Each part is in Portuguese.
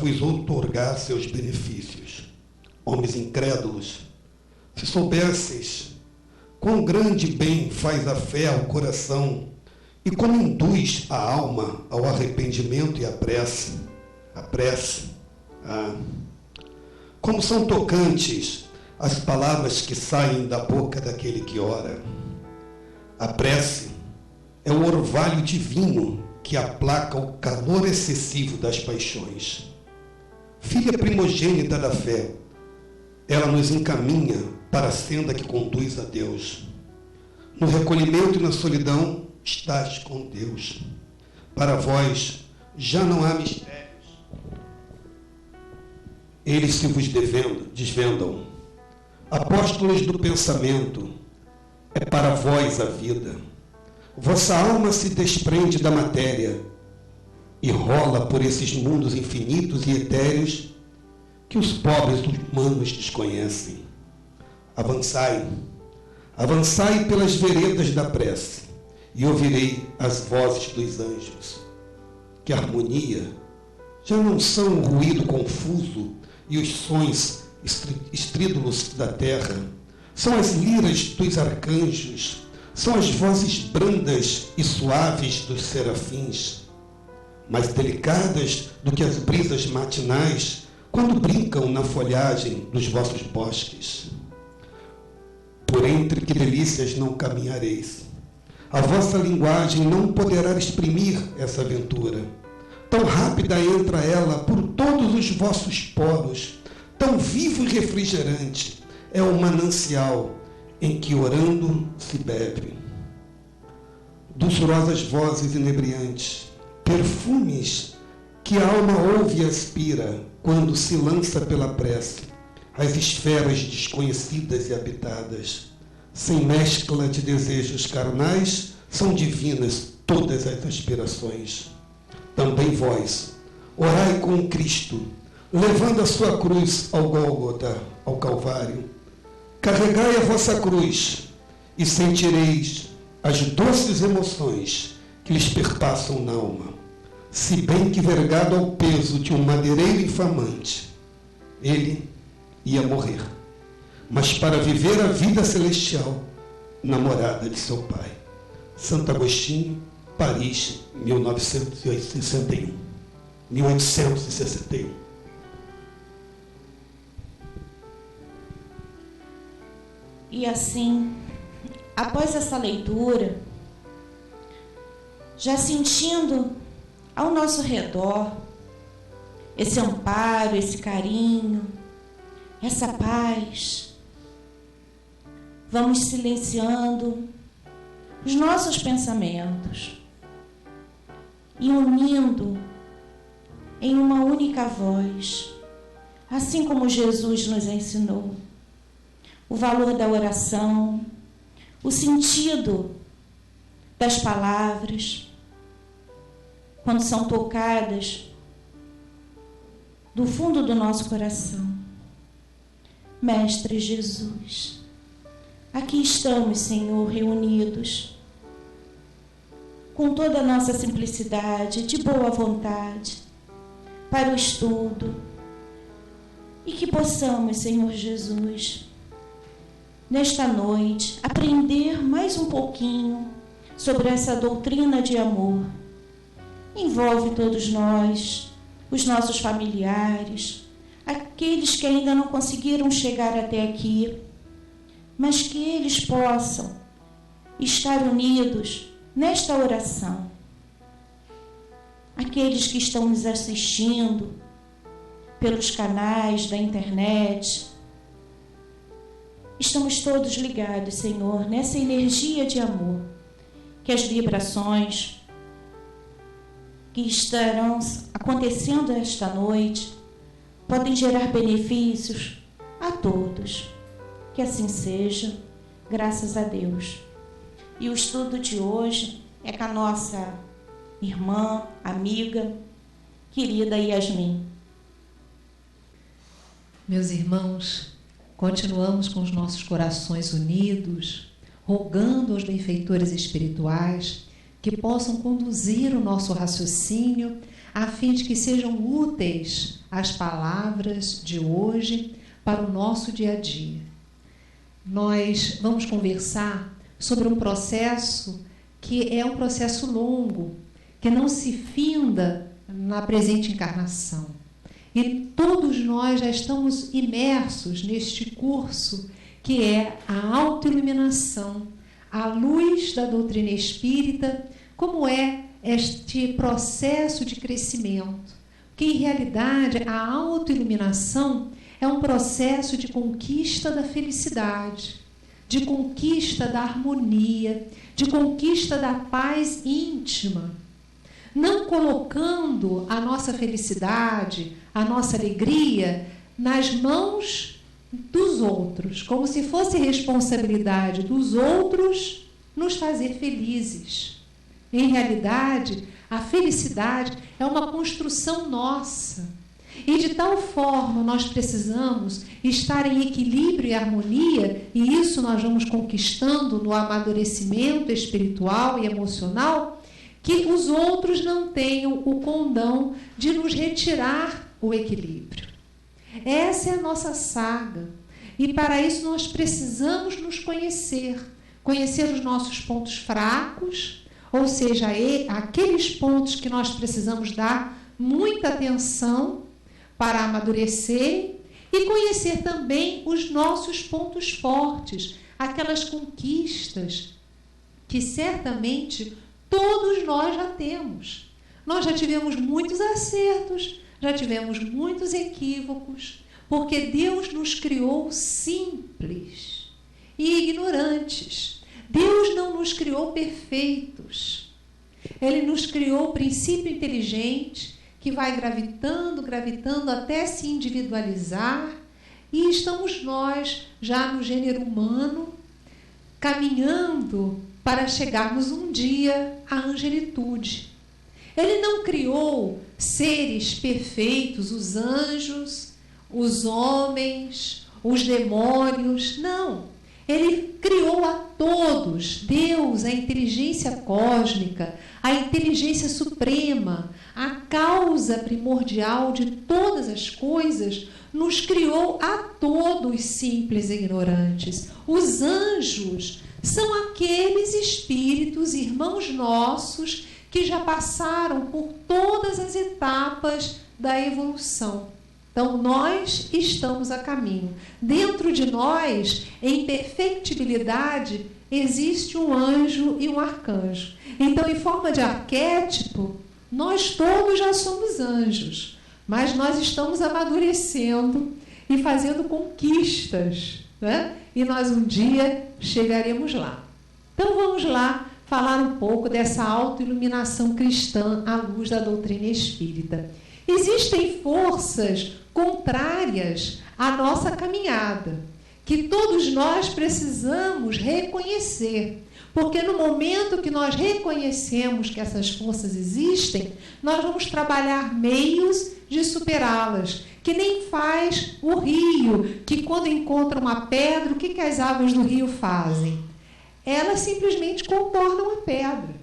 vos outorgar seus benefícios. Homens incrédulos, se soubesseis quão grande bem faz a fé ao coração e como induz a alma ao arrependimento e à prece, como são tocantes as palavras que saem da boca daquele que ora. A prece é o orvalho divino que aplaca o calor excessivo das paixões. Filha primogênita da fé, ela nos encaminha para a senda que conduz a Deus. No recolhimento e na solidão, estás com Deus. Para vós já não há mistérios. Eles se vos desvendam. Apóstolos do pensamento, é para vós a vida. Vossa alma se desprende da matéria e rola por esses mundos infinitos e etéreos que os pobres humanos desconhecem. Avançai pelas veredas da prece e ouvirei as vozes dos anjos. Que a harmonia já não são o ruído confuso e os sons estrídulos da terra, são as liras dos arcanjos, são as vozes brandas e suaves dos serafins, mais delicadas do que as brisas matinais quando brincam na folhagem dos vossos bosques. Por entre que delícias não caminhareis. A vossa linguagem não poderá exprimir essa aventura. Tão rápida entra ela por todos os vossos poros, tão vivo e refrigerante é o manancial em que orando se bebe. Dulçurosas vozes inebriantes, perfumes que a alma ouve e aspira quando se lança pela prece às esferas desconhecidas e habitadas. Sem mescla de desejos carnais, são divinas todas as aspirações. Também vós, orai com Cristo, levando a sua cruz ao Gólgota, ao Calvário. Carregai a vossa cruz e sentireis as doces emoções que lhes perpassam na alma. Se bem que vergado ao peso de um madeireiro infamante, ele ia morrer, mas para viver a vida celestial na morada de seu Pai. Santo Agostinho, Paris, 1861. E assim, após essa leitura, já sentindo ao nosso redor esse amparo, esse carinho, essa paz, vamos silenciando os nossos pensamentos e unindo em uma única voz, assim como Jesus nos ensinou, o valor da oração, o sentido das palavras, quando são tocadas do fundo do nosso coração. Mestre Jesus, aqui estamos, Senhor, reunidos, com toda a nossa simplicidade, de boa vontade, para o estudo, e que possamos, Senhor Jesus, nesta noite, aprender mais um pouquinho sobre essa doutrina de amor. Envolve todos nós, os nossos familiares, aqueles que ainda não conseguiram chegar até aqui, mas que eles possam estar unidos nesta oração. Aqueles que estão nos assistindo pelos canais da internet, estamos todos ligados, Senhor, nessa energia de amor, que as vibrações que estarão acontecendo esta noite podem gerar benefícios a todos. Que assim seja, graças a Deus. E o estudo de hoje é com a nossa irmã, amiga, querida Yasmin. Meus irmãos, continuamos com os nossos corações unidos, rogando aos benfeitores espirituais que possam conduzir o nosso raciocínio, a fim de que sejam úteis as palavras de hoje para o nosso dia a dia. Nós vamos conversar sobre um processo que é um processo longo, que não se finda na presente encarnação. E todos nós já estamos imersos neste curso que é a autoiluminação, a luz da doutrina espírita, como é este processo de crescimento. Que, em realidade, a autoiluminação é um processo de conquista da felicidade, de conquista da harmonia, de conquista da paz íntima. Não colocando a nossa felicidade, a nossa alegria nas mãos dos outros, como se fosse responsabilidade dos outros nos fazer felizes. Em realidade, a felicidade é uma construção nossa. E de tal forma nós precisamos estar em equilíbrio e harmonia, e isso nós vamos conquistando no amadurecimento espiritual e emocional, que os outros não tenham o condão de nos retirar o equilíbrio. Essa é a nossa saga. E para isso nós precisamos nos conhecer os nossos pontos fracos, ou seja, aqueles pontos que nós precisamos dar muita atenção para amadurecer, e conhecer também os nossos pontos fortes, aquelas conquistas que certamente todos nós já temos. Nós já tivemos muitos acertos, já tivemos muitos equívocos, porque Deus nos criou simples e ignorantes. Deus não nos criou perfeitos. Ele nos criou o princípio inteligente, que vai gravitando até se individualizar, e estamos nós, já no gênero humano, caminhando para chegarmos um dia à angelitude. Ele não criou seres perfeitos, os anjos, os homens, os demônios, não. Ele criou a todos. Deus, a inteligência cósmica, a inteligência suprema, a causa primordial de todas as coisas, nos criou a todos simples e ignorantes. Os anjos são aqueles espíritos, irmãos nossos, que já passaram por todas as etapas da evolução. Então, nós estamos a caminho. Dentro de nós, em perfectibilidade, existe um anjo e um arcanjo. Então, em forma de arquétipo, nós todos já somos anjos, mas nós estamos amadurecendo e fazendo conquistas, né? E nós um dia chegaremos lá. Então, vamos lá falar um pouco dessa autoiluminação cristã à luz da doutrina espírita. Existem forças contrárias à nossa caminhada, que todos nós precisamos reconhecer, porque no momento que nós reconhecemos que essas forças existem, nós vamos trabalhar meios de superá-las, que nem faz o rio, que quando encontra uma pedra, o que as águas do rio fazem? Elas simplesmente contornam a pedra.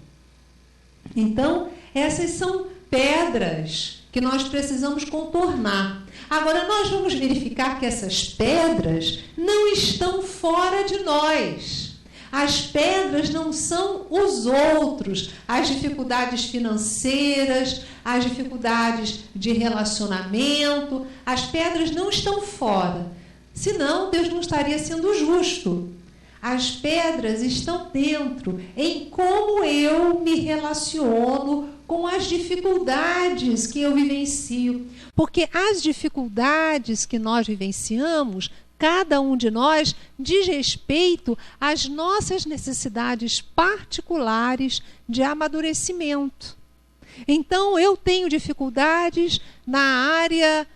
Então, essas são pedras que nós precisamos contornar. Agora, nós vamos verificar que essas pedras não estão fora de nós. As pedras não são os outros, as dificuldades financeiras, as dificuldades de relacionamento. As pedras não estão fora, senão Deus não estaria sendo justo. As pedras estão dentro, em como eu me relaciono com as dificuldades que eu vivencio. Porque as dificuldades que nós vivenciamos, cada um de nós, diz respeito às nossas necessidades particulares de amadurecimento. Então, eu tenho dificuldades na área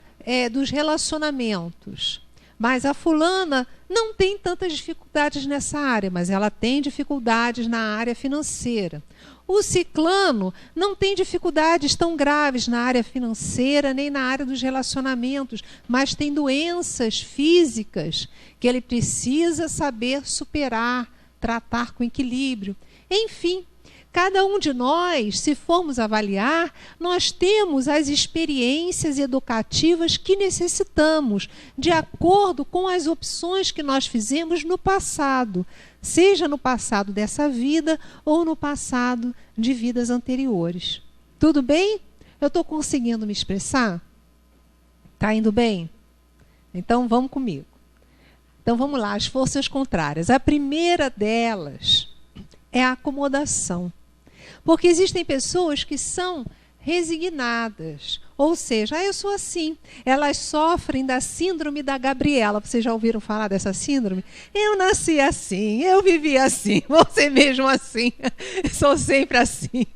dos relacionamentos, mas a fulana não tem tantas dificuldades nessa área, mas ela tem dificuldades na área financeira. O ciclano não tem dificuldades tão graves na área financeira nem na área dos relacionamentos, mas tem doenças físicas que ele precisa saber superar, tratar com equilíbrio. Enfim, Cada um de nós, se formos avaliar, nós temos as experiências educativas que necessitamos, de acordo com as opções que nós fizemos no passado, seja no passado dessa vida ou no passado de vidas anteriores. Tudo bem? Eu estou conseguindo me expressar? Está indo bem? Então vamos comigo. Então vamos lá, as forças contrárias. A primeira delas é a acomodação. Porque existem pessoas que são resignadas, ou seja, eu sou assim. Elas sofrem da síndrome da Gabriela. Vocês já ouviram falar dessa síndrome? Eu nasci assim, eu vivi assim, vou ser mesmo assim, sou sempre assim.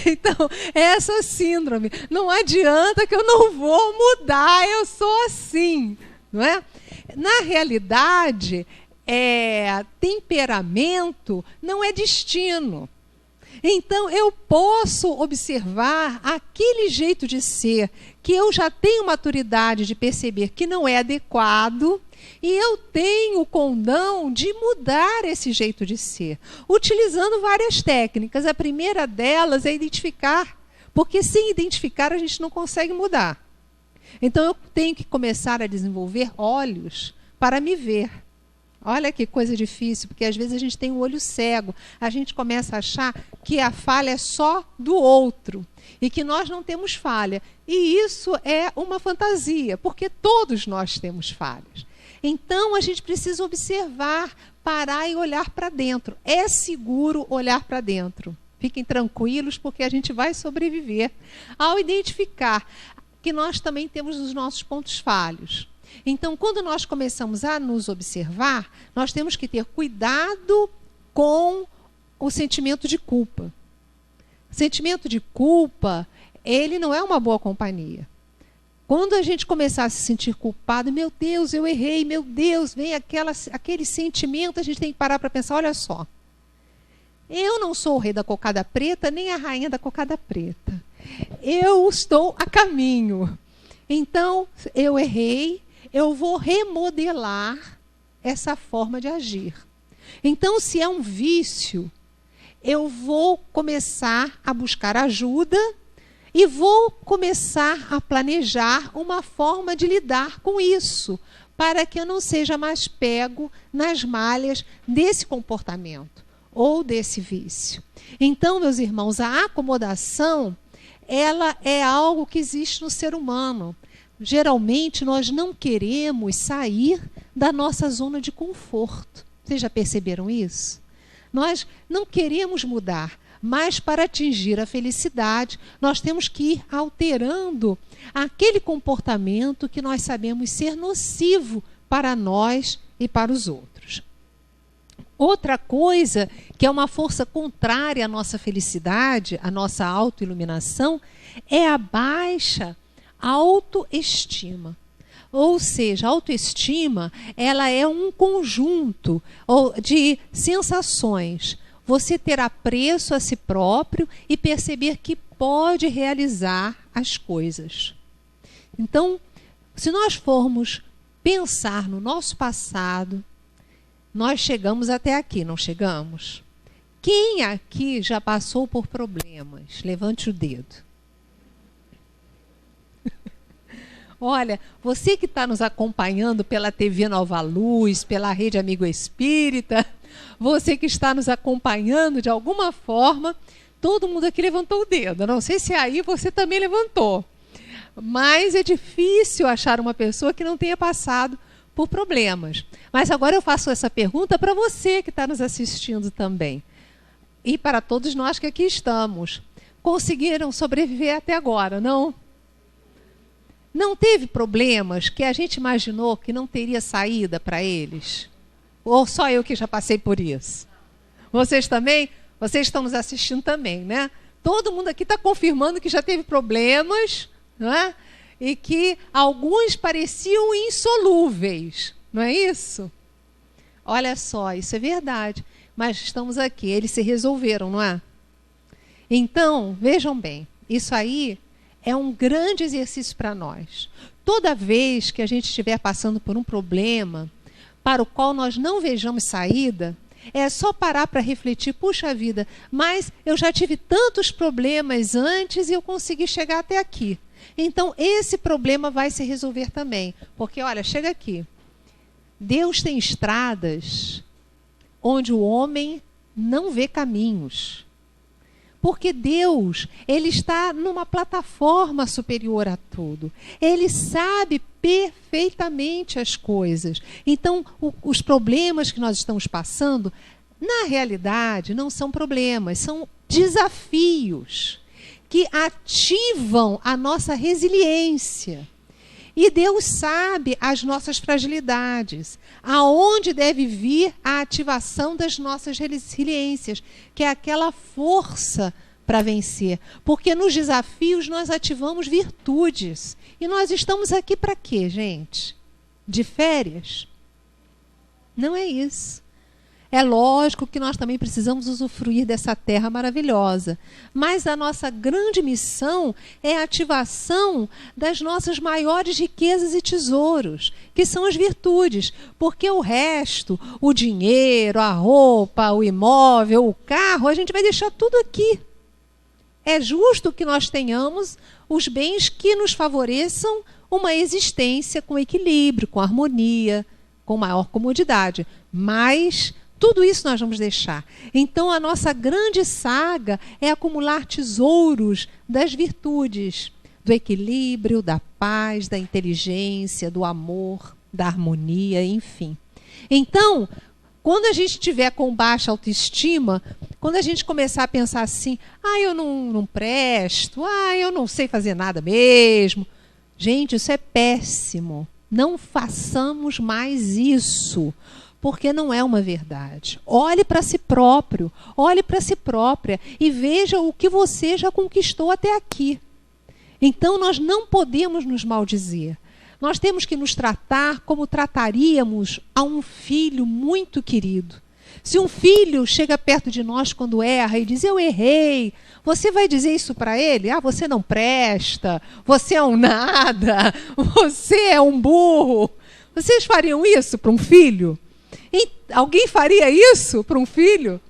Então, essa síndrome, não adianta que eu não vou mudar, eu sou assim, não é? Na realidade, temperamento não é destino. Então, eu posso observar aquele jeito de ser que eu já tenho maturidade de perceber que não é adequado e eu tenho o condão de mudar esse jeito de ser, utilizando várias técnicas. A primeira delas é identificar, porque sem identificar a gente não consegue mudar. Então, eu tenho que começar a desenvolver olhos para me ver. Olha que coisa difícil, porque às vezes a gente tem o olho cego. A gente começa a achar que a falha é só do outro e que nós não temos falha. E isso é uma fantasia, porque todos nós temos falhas. Então, a gente precisa observar, parar e olhar para dentro. É seguro olhar para dentro. Fiquem tranquilos, porque a gente vai sobreviver ao identificar que nós também temos os nossos pontos falhos. Então, quando nós começamos a nos observar, nós temos que ter cuidado com o sentimento de culpa. O sentimento de culpa, ele não é uma boa companhia. Quando a gente começar a se sentir culpado, meu Deus, eu errei, meu Deus, vem aquele sentimento, a gente tem que parar para pensar, olha só, eu não sou o rei da cocada preta, nem a rainha da cocada preta. Eu estou a caminho. Então, eu errei, eu vou remodelar essa forma de agir. Então, se é um vício, eu vou começar a buscar ajuda e vou começar a planejar uma forma de lidar com isso, para que eu não seja mais pego nas malhas desse comportamento ou desse vício. Então, meus irmãos, a acomodação, ela é algo que existe no ser humano. Geralmente, nós não queremos sair da nossa zona de conforto. Vocês já perceberam isso? Nós não queremos mudar, mas para atingir a felicidade, nós temos que ir alterando aquele comportamento que nós sabemos ser nocivo para nós e para os outros. Outra coisa que é uma força contrária à nossa felicidade, à nossa autoiluminação, é a baixa autoestima. Ou seja, a autoestima, ela é um conjunto de sensações. Você ter apreço a si próprio e perceber que pode realizar as coisas. Então, se nós formos pensar no nosso passado, nós chegamos até aqui, não chegamos? Quem aqui já passou por problemas? Levante o dedo. Olha, você que está nos acompanhando pela TV Nova Luz, pela Rede Amigo Espírita, você que está nos acompanhando de alguma forma, todo mundo aqui levantou o dedo. Eu não sei se aí você também levantou. Mas é difícil achar uma pessoa que não tenha passado por problemas. Mas agora eu faço essa pergunta para você que está nos assistindo também. E para todos nós que aqui estamos. Conseguiram sobreviver até agora, não? Não teve problemas que a gente imaginou que não teria saída para eles? Ou só eu que já passei por isso? Vocês também? Vocês estão nos assistindo também, né? Todo mundo aqui está confirmando que já teve problemas, não é? E que alguns pareciam insolúveis, não é isso? Olha só, isso é verdade. Mas estamos aqui, eles se resolveram, não é? Então, vejam bem, isso aí é um grande exercício para nós. Toda vez que a gente estiver passando por um problema para o qual nós não vejamos saída, É só parar para refletir, puxa vida, mas eu já tive tantos problemas antes e eu consegui chegar até aqui. Então, esse problema vai se resolver também. Porque, olha, chega aqui. Deus tem estradas onde o homem não vê caminhos. Porque Deus, ele está numa plataforma superior a tudo. Ele sabe perfeitamente as coisas. Então, os problemas que nós estamos passando, na realidade, não são problemas, são desafios que ativam a nossa resiliência. E Deus sabe as nossas fragilidades, aonde deve vir a ativação das nossas resiliências, que é aquela força para vencer. Porque nos desafios nós ativamos virtudes. E nós estamos aqui para quê, gente? De férias? Não é isso. É lógico que nós também precisamos usufruir dessa terra maravilhosa. Mas a nossa grande missão é a ativação das nossas maiores riquezas e tesouros, que são as virtudes. Porque o resto, o dinheiro, a roupa, o imóvel, o carro, a gente vai deixar tudo aqui. É justo que nós tenhamos os bens que nos favoreçam uma existência com equilíbrio, com harmonia, com maior comodidade. Mas tudo isso nós vamos deixar. Então, a nossa grande saga é acumular tesouros das virtudes, do equilíbrio, da paz, da inteligência, do amor, da harmonia, enfim. Então, quando a gente estiver com baixa autoestima, quando a gente começar a pensar assim, eu não presto, eu não sei fazer nada mesmo. Gente, isso é péssimo. Não façamos mais isso. Porque não é uma verdade. Olhe para si próprio, olhe para si própria e veja o que você já conquistou até aqui. Então, nós não podemos nos maldizer. Nós temos que nos tratar como trataríamos a um filho muito querido. Se um filho chega perto de nós quando erra e diz, eu errei, você vai dizer isso para ele? Você não presta, você é um nada, você é um burro. Vocês fariam isso para um filho? Alguém faria isso para um filho?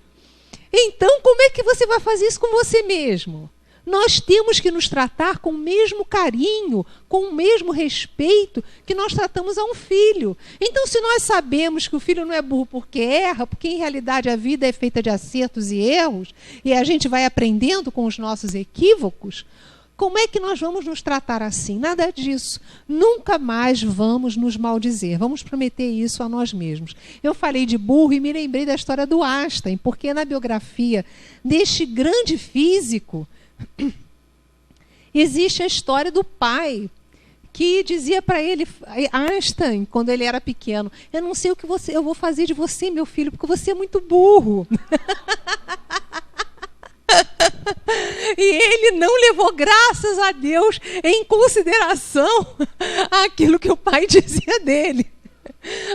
Então, como é que você vai fazer isso com você mesmo? Nós temos que nos tratar com o mesmo carinho, com o mesmo respeito que nós tratamos a um filho. Então, se nós sabemos que o filho não é burro porque erra, porque em realidade a vida é feita de acertos e erros, e a gente vai aprendendo com os nossos equívocos, como é que nós vamos nos tratar assim? Nada disso. Nunca mais vamos nos maldizer. Vamos prometer isso a nós mesmos. Eu falei de burro e me lembrei da história do Einstein, porque na biografia deste grande físico existe a história do pai que dizia para ele, Einstein, quando ele era pequeno, eu não sei o que eu vou fazer de você, meu filho, porque você é muito burro. E ele não levou, graças a Deus, em consideração aquilo que o pai dizia dele.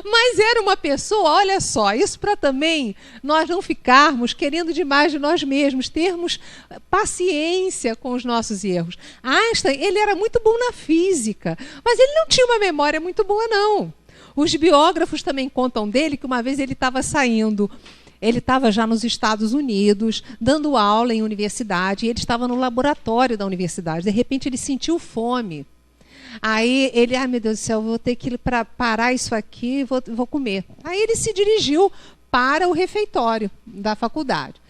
Mas era uma pessoa, olha só, isso para também nós não ficarmos querendo demais de nós mesmos, termos paciência com os nossos erros. Einstein, ele era muito bom na física, mas ele não tinha uma memória muito boa, não. Os biógrafos também contam dele que uma vez ele estava saindo. Ele estava já nos Estados Unidos, dando aula em universidade, e ele estava no laboratório da universidade. De repente, ele sentiu fome. Aí ele, meu Deus do céu, vou ter que ir para parar isso aqui e vou comer. Aí ele se dirigiu para o refeitório da faculdade.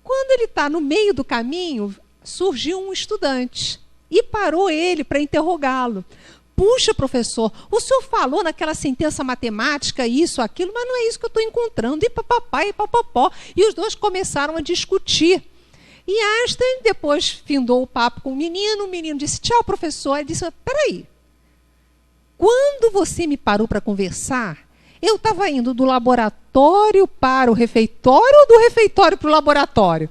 Quando ele está no meio do caminho, surgiu um estudante e parou ele para interrogá-lo. Puxa, professor, o senhor falou naquela sentença matemática, isso, aquilo, mas não é isso que eu estou encontrando. E papapá, e papapó. E os dois começaram a discutir. E Einstein depois findou o papo com o menino disse, tchau, professor. Ele disse, peraí, quando você me parou para conversar, eu estava indo do laboratório para o refeitório ou do refeitório para o laboratório?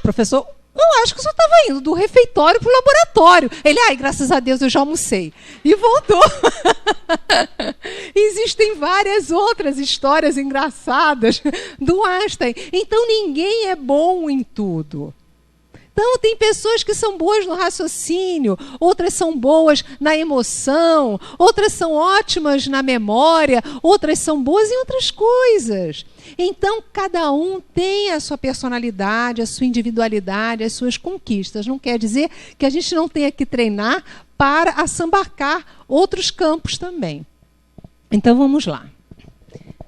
Professor, eu acho que o senhor estava indo do refeitório para o laboratório. Ele, graças a Deus, eu já almocei. E voltou. Existem várias outras histórias engraçadas do Einstein. Então, ninguém é bom em tudo. Então, tem pessoas que são boas no raciocínio, outras são boas na emoção, outras são ótimas na memória, outras são boas em outras coisas. Então, cada um tem a sua personalidade, a sua individualidade, as suas conquistas. Não quer dizer que a gente não tenha que treinar para assambarcar outros campos também. Então, vamos lá.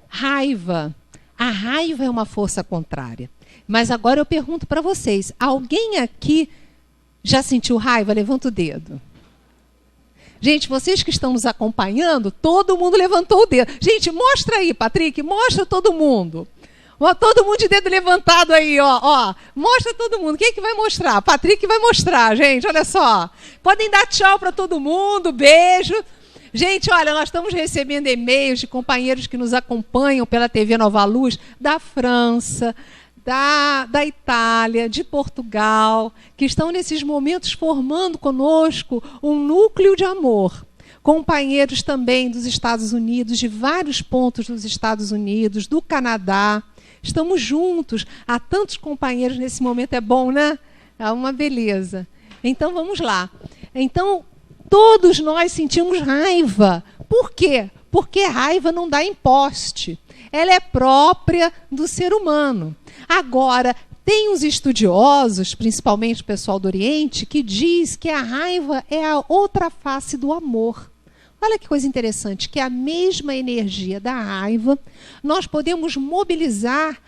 Raiva. A raiva é uma força contrária. Mas agora eu pergunto para vocês, alguém aqui já sentiu raiva? Levanta o dedo. Gente, vocês que estão nos acompanhando, todo mundo levantou o dedo. Gente, mostra aí, Patrick, mostra todo mundo. Ó, todo mundo de dedo levantado aí, ó. Mostra todo mundo. Quem é que vai mostrar? Patrick vai mostrar, gente, olha só. Podem dar tchau para todo mundo, beijo. Gente, olha, nós estamos recebendo e-mails de companheiros que nos acompanham pela TV Nova Luz, da França, da Itália, de Portugal, que estão nesses momentos formando conosco um núcleo de amor. Companheiros também dos Estados Unidos, de vários pontos dos Estados Unidos, do Canadá. Estamos juntos. Há tantos companheiros nesse momento, é bom, né? É uma beleza. Então, vamos lá. Então, todos nós sentimos raiva. Por quê? Porque raiva não dá em poste. Ela é própria do ser humano. Agora, tem os estudiosos, principalmente o pessoal do Oriente, que diz que a raiva é a outra face do amor. Olha que coisa interessante, que a mesma energia da raiva nós podemos mobilizar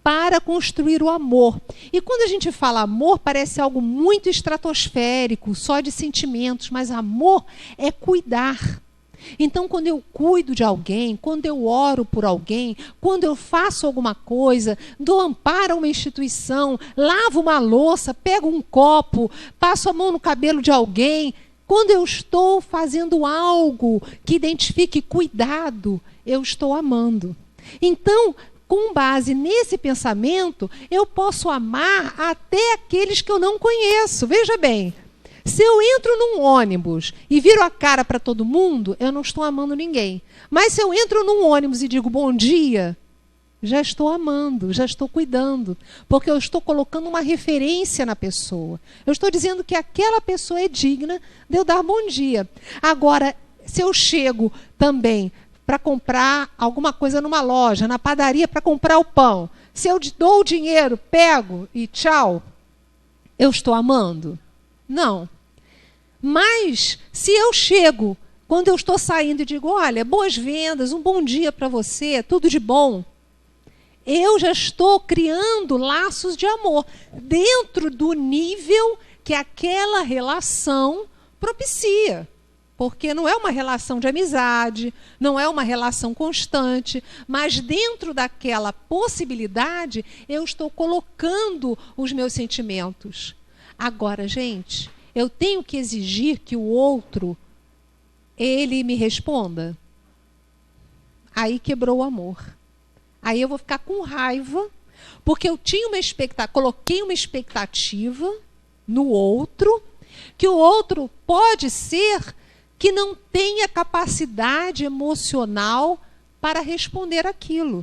para construir o amor. E quando a gente fala amor, parece algo muito estratosférico, só de sentimentos, mas amor é cuidar. Então, quando eu cuido de alguém, quando eu oro por alguém, quando eu faço alguma coisa, dou amparo a uma instituição, lavo uma louça, pego um copo, passo a mão no cabelo de alguém, quando eu estou fazendo algo que identifique cuidado, eu estou amando. Então, com base nesse pensamento, eu posso amar até aqueles que eu não conheço. Veja bem, se eu entro num ônibus e viro a cara para todo mundo, eu não estou amando ninguém. Mas se eu entro num ônibus e digo bom dia, já estou amando, já estou cuidando. Porque eu estou colocando uma referência na pessoa. Eu estou dizendo que aquela pessoa é digna de eu dar bom dia. Agora, se eu chego também para comprar alguma coisa numa loja, na padaria para comprar o pão, se eu dou o dinheiro, pego e tchau, eu estou amando? Não. Mas, se eu chego, quando eu estou saindo e digo, olha, boas vendas, um bom dia para você, tudo de bom, eu já estou criando laços de amor dentro do nível que aquela relação propicia. Porque não é uma relação de amizade, não é uma relação constante, mas dentro daquela possibilidade, eu estou colocando os meus sentimentos. Agora, gente, eu tenho que exigir que o outro, ele me responda. Aí quebrou o amor. Aí eu vou ficar com raiva, porque eu tinha uma expectativa, coloquei uma expectativa no outro, que o outro pode ser que não tenha capacidade emocional para responder aquilo.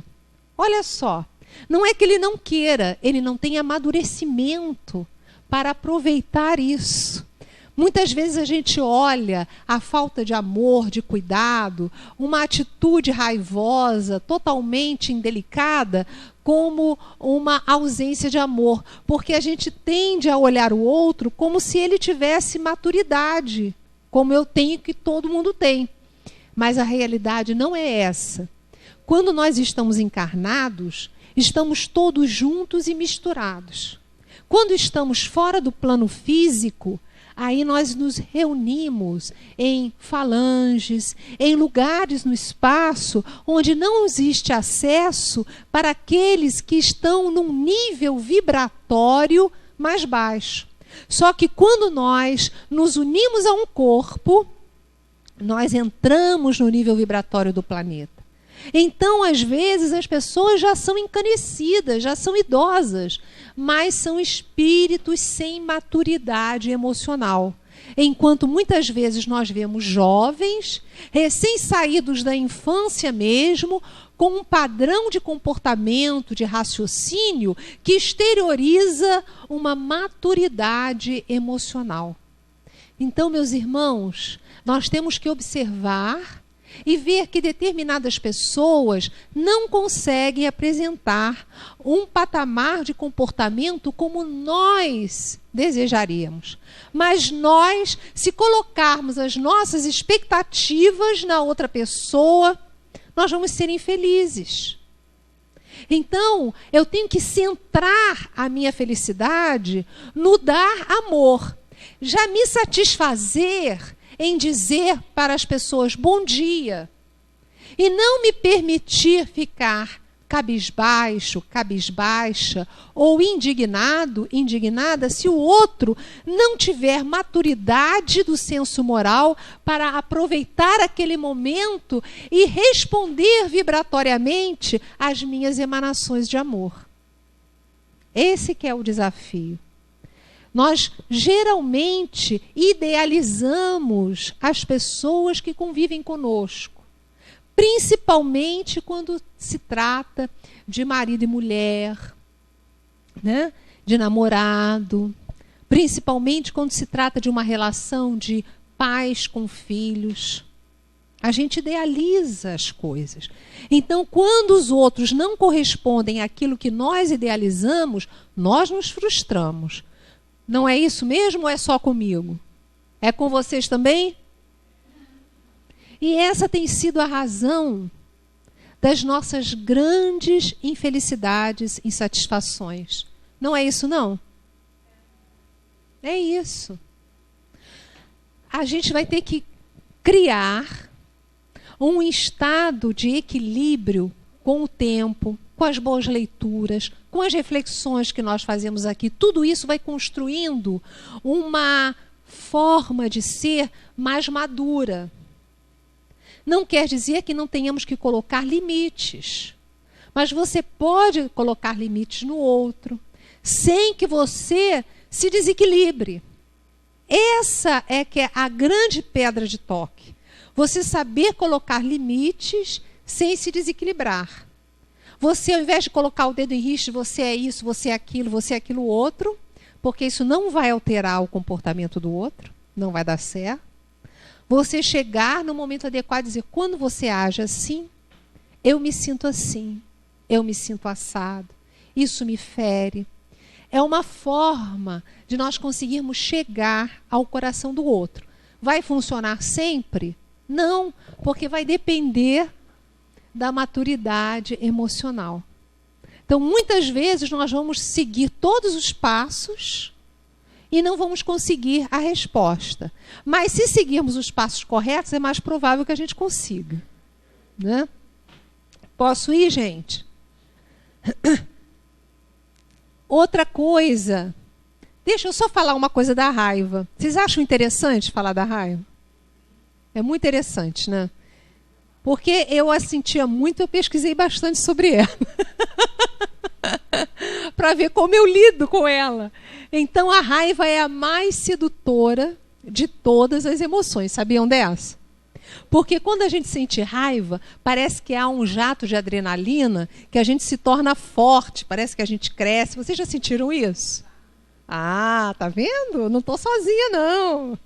Olha só, não é que ele não queira, ele não tem amadurecimento para aproveitar isso. Muitas vezes a gente olha a falta de amor, de cuidado, uma atitude raivosa, totalmente indelicada, como uma ausência de amor, porque a gente tende a olhar o outro como se ele tivesse maturidade, como eu tenho, que todo mundo tem. Mas a realidade não é essa. Quando nós estamos encarnados, estamos todos juntos e misturados. Quando estamos fora do plano físico, aí nós nos reunimos em falanges, em lugares no espaço onde não existe acesso para aqueles que estão num nível vibratório mais baixo. Só que quando nós nos unimos a um corpo, nós entramos no nível vibratório do planeta. Então, às vezes, as pessoas já são encanecidas, já são idosas, mas são espíritos sem maturidade emocional. enquanto muitas vezes nós vemos jovens, recém-saídos da infância mesmo, com um padrão de comportamento, de raciocínio, que exterioriza uma maturidade emocional. Então, meus irmãos, nós temos que observar e ver que determinadas pessoas não conseguem apresentar um patamar de comportamento como nós desejaríamos. Mas nós, se colocarmos as nossas expectativas na outra pessoa, nós vamos ser infelizes. Então, eu tenho que centrar a minha felicidade no dar amor. Já me satisfazer em dizer para as pessoas bom dia e não me permitir ficar cabisbaixo, cabisbaixa ou indignado, indignada, se o outro não tiver maturidade do senso moral para aproveitar aquele momento e responder vibratoriamente às minhas emanações de amor. Esse que é o desafio. Nós geralmente idealizamos as pessoas que convivem conosco, principalmente quando se trata de marido e mulher, né? De namorado, principalmente quando se trata de uma relação de pais com filhos. A gente idealiza as coisas. Então, quando os outros não correspondem àquilo que nós idealizamos, nós nos frustramos. Não é isso mesmo ou é só comigo? É com vocês também? E essa tem sido a razão das nossas grandes infelicidades, insatisfações. Não é isso, não? É isso. A gente vai ter que criar um estado de equilíbrio com o tempo, com as boas leituras, com as reflexões que nós fazemos aqui. Tudo isso vai construindo uma forma de ser mais madura. Não quer dizer que não tenhamos que colocar limites, mas você pode colocar limites no outro, sem que você se desequilibre. Essa é que é a grande pedra de toque. Você saber colocar limites sem se desequilibrar. Você, ao invés de colocar o dedo em riste, você é isso, você é aquilo outro, porque isso não vai alterar o comportamento do outro, não vai dar certo. Você chegar no momento adequado e dizer, quando você age assim, eu me sinto assim, eu me sinto assado, isso me fere. É uma forma de nós conseguirmos chegar ao coração do outro. Vai funcionar sempre? Não, porque vai depender da maturidade emocional. Então, muitas vezes, nós vamos seguir todos os passos e não vamos conseguir a resposta. Mas, se seguirmos os passos corretos, é mais provável que a gente consiga. Né? Posso ir, gente? Outra coisa. Deixa eu só falar uma coisa da raiva. Vocês acham interessante falar da raiva? É muito interessante, né? Porque eu a sentia muito, eu pesquisei bastante sobre ela. Para ver como eu lido com ela. Então, a raiva é a mais sedutora de todas as emoções. Sabiam dessa? Porque quando a gente sente raiva, parece que há um jato de adrenalina, que a gente se torna forte, parece que a gente cresce. Vocês já sentiram isso? Ah, tá vendo? Não estou sozinha, não.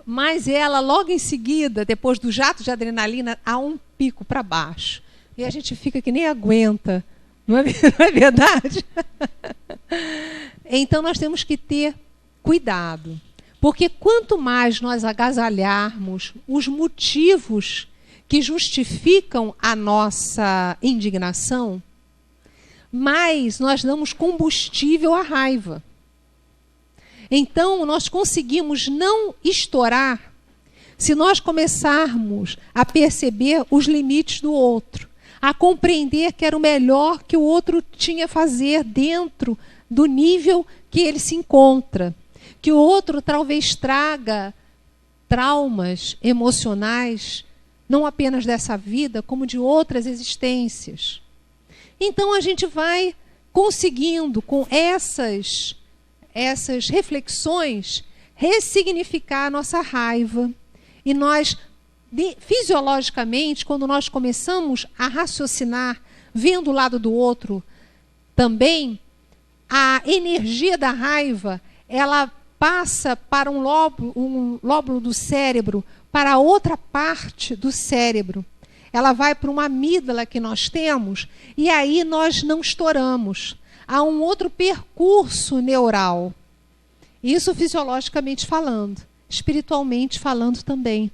Mas ela, logo em seguida, depois do jato de adrenalina, há um pico para baixo. E a gente fica que nem aguenta. Não é verdade? Então, nós temos que ter cuidado. Porque quanto mais nós agasalharmos os motivos que justificam a nossa indignação, mais nós damos combustível à raiva. Então, nós conseguimos não estourar se nós começarmos a perceber os limites do outro, a compreender que era o melhor que o outro tinha a fazer dentro do nível que ele se encontra, que o outro talvez traga traumas emocionais, não apenas dessa vida, como de outras existências. Então, a gente vai conseguindo, com essas reflexões, ressignificar a nossa raiva. E nós, fisiologicamente, quando nós começamos a raciocinar, vendo o lado do outro também, a energia da raiva, ela passa para um lóbulo do cérebro, para outra parte do cérebro. Ela vai para uma amígdala que nós temos, e aí nós não estouramos. Há um outro percurso neural. Isso fisiologicamente falando, espiritualmente falando também.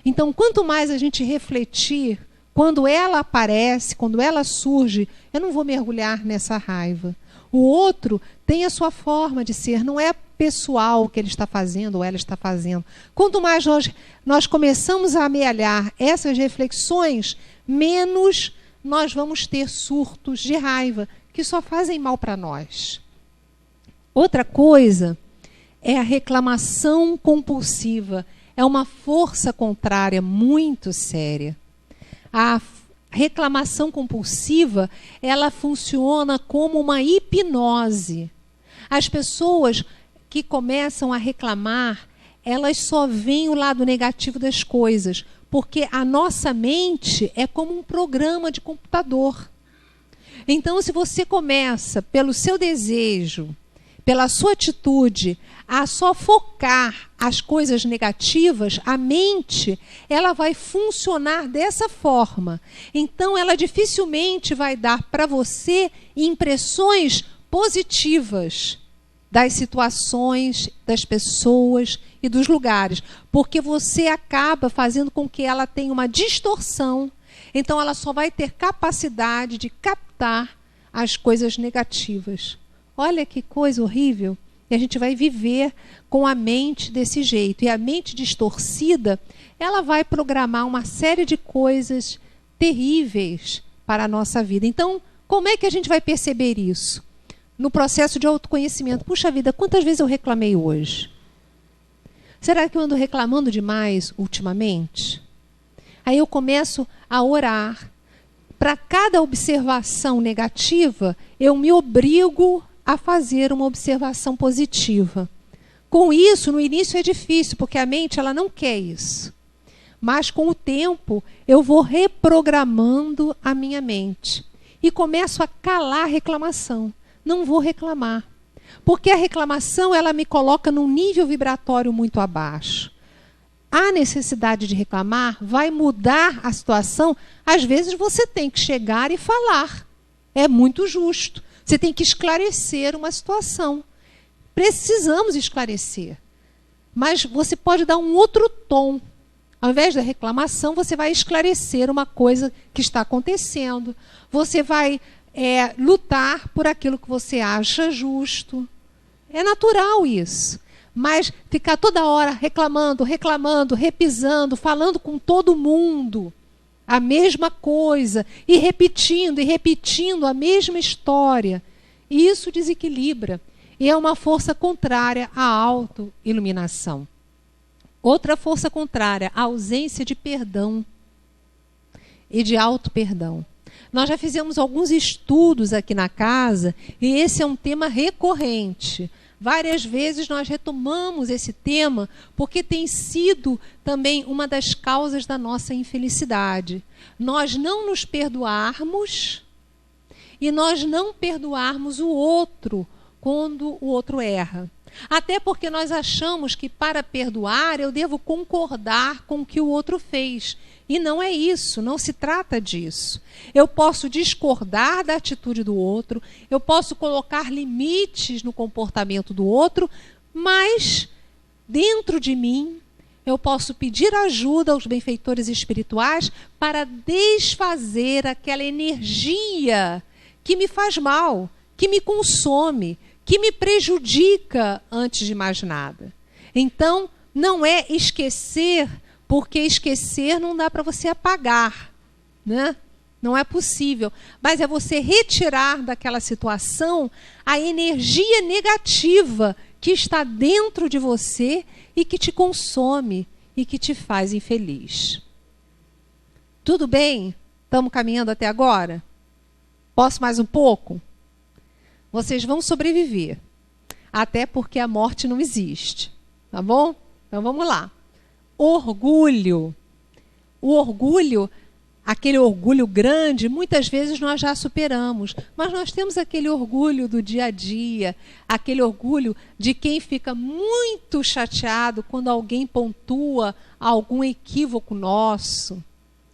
Então, quanto mais a gente refletir, quando ela aparece, quando ela surge, eu não vou mergulhar nessa raiva. O outro tem a sua forma de ser, não é pessoal o que ele está fazendo ou ela está fazendo. Quanto mais nós começamos a amealhar essas reflexões, menos nós vamos ter surtos de raiva, que só fazem mal para nós. Outra coisa é a reclamação compulsiva. É uma força contrária muito séria. A reclamação compulsiva, ela funciona como uma hipnose. As pessoas que começam a reclamar, elas só veem o lado negativo das coisas, porque a nossa mente é como um programa de computador. Então, se você começa pelo seu desejo, pela sua atitude, a só focar as coisas negativas, a mente, ela vai funcionar dessa forma. Então, ela dificilmente vai dar para você impressões positivas das situações, das pessoas e dos lugares, porque você acaba fazendo com que ela tenha uma distorção. Então, ela só vai ter capacidade de captar as coisas negativas. Olha que coisa horrível. E a gente vai viver com a mente desse jeito. E a mente distorcida, ela vai programar uma série de coisas terríveis para a nossa vida. Então, como é que a gente vai perceber isso? No processo de autoconhecimento. Puxa vida, quantas vezes eu reclamei hoje? Será que eu ando reclamando demais ultimamente? Aí eu começo a orar. Para cada observação negativa, eu me obrigo a fazer uma observação positiva. Com isso, no início é difícil, porque a mente ela não quer isso. Mas com o tempo, eu vou reprogramando a minha mente. E começo a calar a reclamação. Não vou reclamar. Porque a reclamação ela me coloca num nível vibratório muito abaixo. A necessidade de reclamar vai mudar a situação. Às vezes você tem que chegar e falar. É muito justo. Você tem que esclarecer uma situação. Precisamos esclarecer. Mas você pode dar um outro tom. Ao invés da reclamação, você vai esclarecer uma coisa que está acontecendo. Você vai lutar por aquilo que você acha justo. É natural isso. Mas ficar toda hora reclamando, repisando, falando com todo mundo a mesma coisa, e repetindo a mesma história, isso desequilibra. E é uma força contrária à autoiluminação. Outra força contrária, a ausência de perdão e de auto-perdão. Nós já fizemos alguns estudos aqui na casa, e esse é um tema recorrente. Várias vezes nós retomamos esse tema porque tem sido também uma das causas da nossa infelicidade. Nós não nos perdoarmos e nós não perdoarmos o outro quando o outro erra. Até porque nós achamos que para perdoar eu devo concordar com o que o outro fez. E não é isso, não se trata disso. Eu posso discordar da atitude do outro, eu posso colocar limites no comportamento do outro, mas dentro de mim eu posso pedir ajuda aos benfeitores espirituais para desfazer aquela energia que me faz mal, que me consome, que me prejudica antes de mais nada. Então, não é esquecer, porque esquecer não dá para você apagar, né? Não é possível. Mas é você retirar daquela situação a energia negativa que está dentro de você e que te consome e que te faz infeliz. Tudo bem? Estamos caminhando até agora? Posso mais um pouco? Vocês vão sobreviver. Até porque a morte não existe. Tá bom? Então vamos lá. Orgulho. O orgulho, aquele orgulho grande, muitas vezes nós já superamos. Mas nós temos aquele orgulho do dia a dia, aquele orgulho de quem fica muito chateado quando alguém pontua algum equívoco nosso.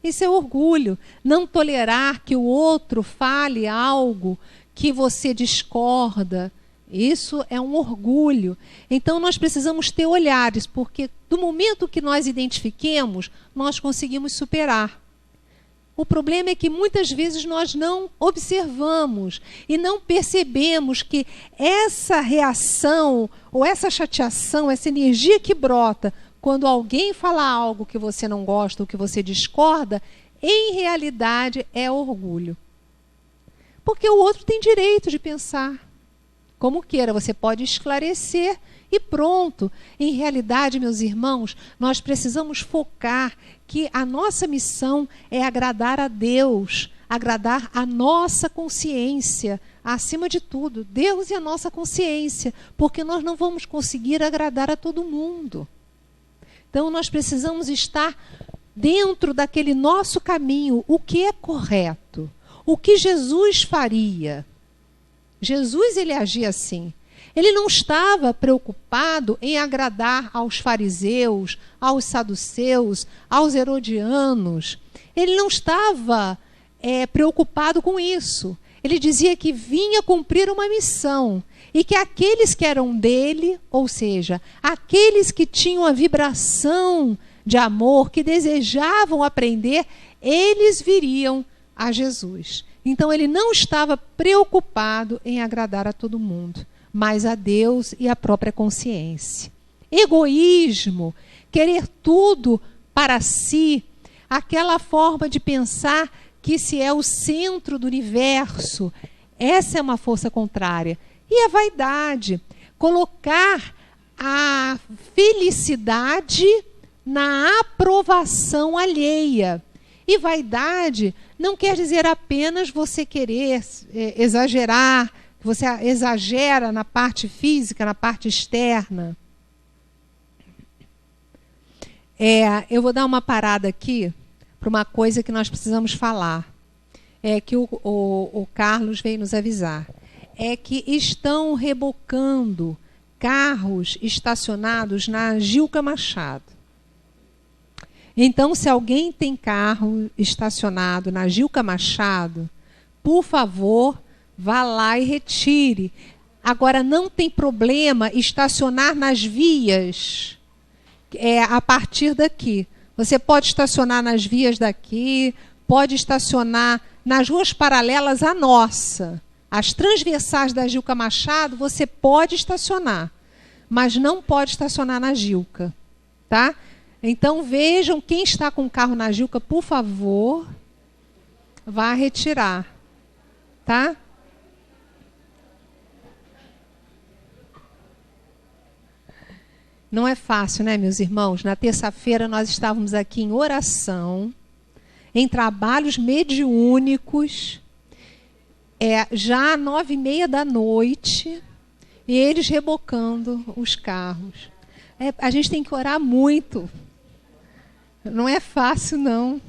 Isso é orgulho. Não tolerar que o outro fale algo que você discorda. Isso é um orgulho. Então nós precisamos ter olhares, porque do momento que nós identifiquemos, nós conseguimos superar. O problema é que muitas vezes nós não observamos e não percebemos que essa reação ou essa chateação, essa energia que brota quando alguém fala algo que você não gosta ou que você discorda, em realidade é orgulho. Porque o outro tem direito de pensar como queira, você pode esclarecer e pronto. Em realidade, meus irmãos, nós precisamos focar que a nossa missão é agradar a Deus, agradar a nossa consciência, acima de tudo, Deus e a nossa consciência, porque nós não vamos conseguir agradar a todo mundo. Então, nós precisamos estar dentro daquele nosso caminho, o que é correto, o que Jesus faria. Jesus, ele agia assim. Ele não estava preocupado em agradar aos fariseus, aos saduceus, aos herodianos. Ele não estava preocupado com isso. Ele dizia que vinha cumprir uma missão e que aqueles que eram dele, ou seja, aqueles que tinham a vibração de amor, que desejavam aprender, eles viriam a Jesus. Então ele não estava preocupado em agradar a todo mundo, mas a Deus e a própria consciência. Egoísmo, querer tudo para si, aquela forma de pensar que se é o centro do universo, essa é uma força contrária. E a vaidade, colocar a felicidade na aprovação alheia. E vaidade não quer dizer apenas você querer exagerar, você exagera na parte física, na parte externa. Eu vou dar uma parada aqui para uma coisa que nós precisamos falar. Que o Carlos veio nos avisar. É que estão rebocando carros estacionados na Gilca Machado. Então, se alguém tem carro estacionado na Gilca Machado, por favor, vá lá e retire. Agora, não tem problema estacionar nas vias a partir daqui. Você pode estacionar nas vias daqui, pode estacionar nas ruas paralelas à nossa. As transversais da Gilca Machado, você pode estacionar, mas não pode estacionar na Gilca, tá? Então, vejam, quem está com o carro na Gilca, por favor, vá retirar, tá? Não é fácil, né, meus irmãos? Na terça-feira nós estávamos aqui em oração, em trabalhos mediúnicos, já às 9h30 da noite, e eles rebocando os carros. A gente tem que orar muito. Não é fácil, não.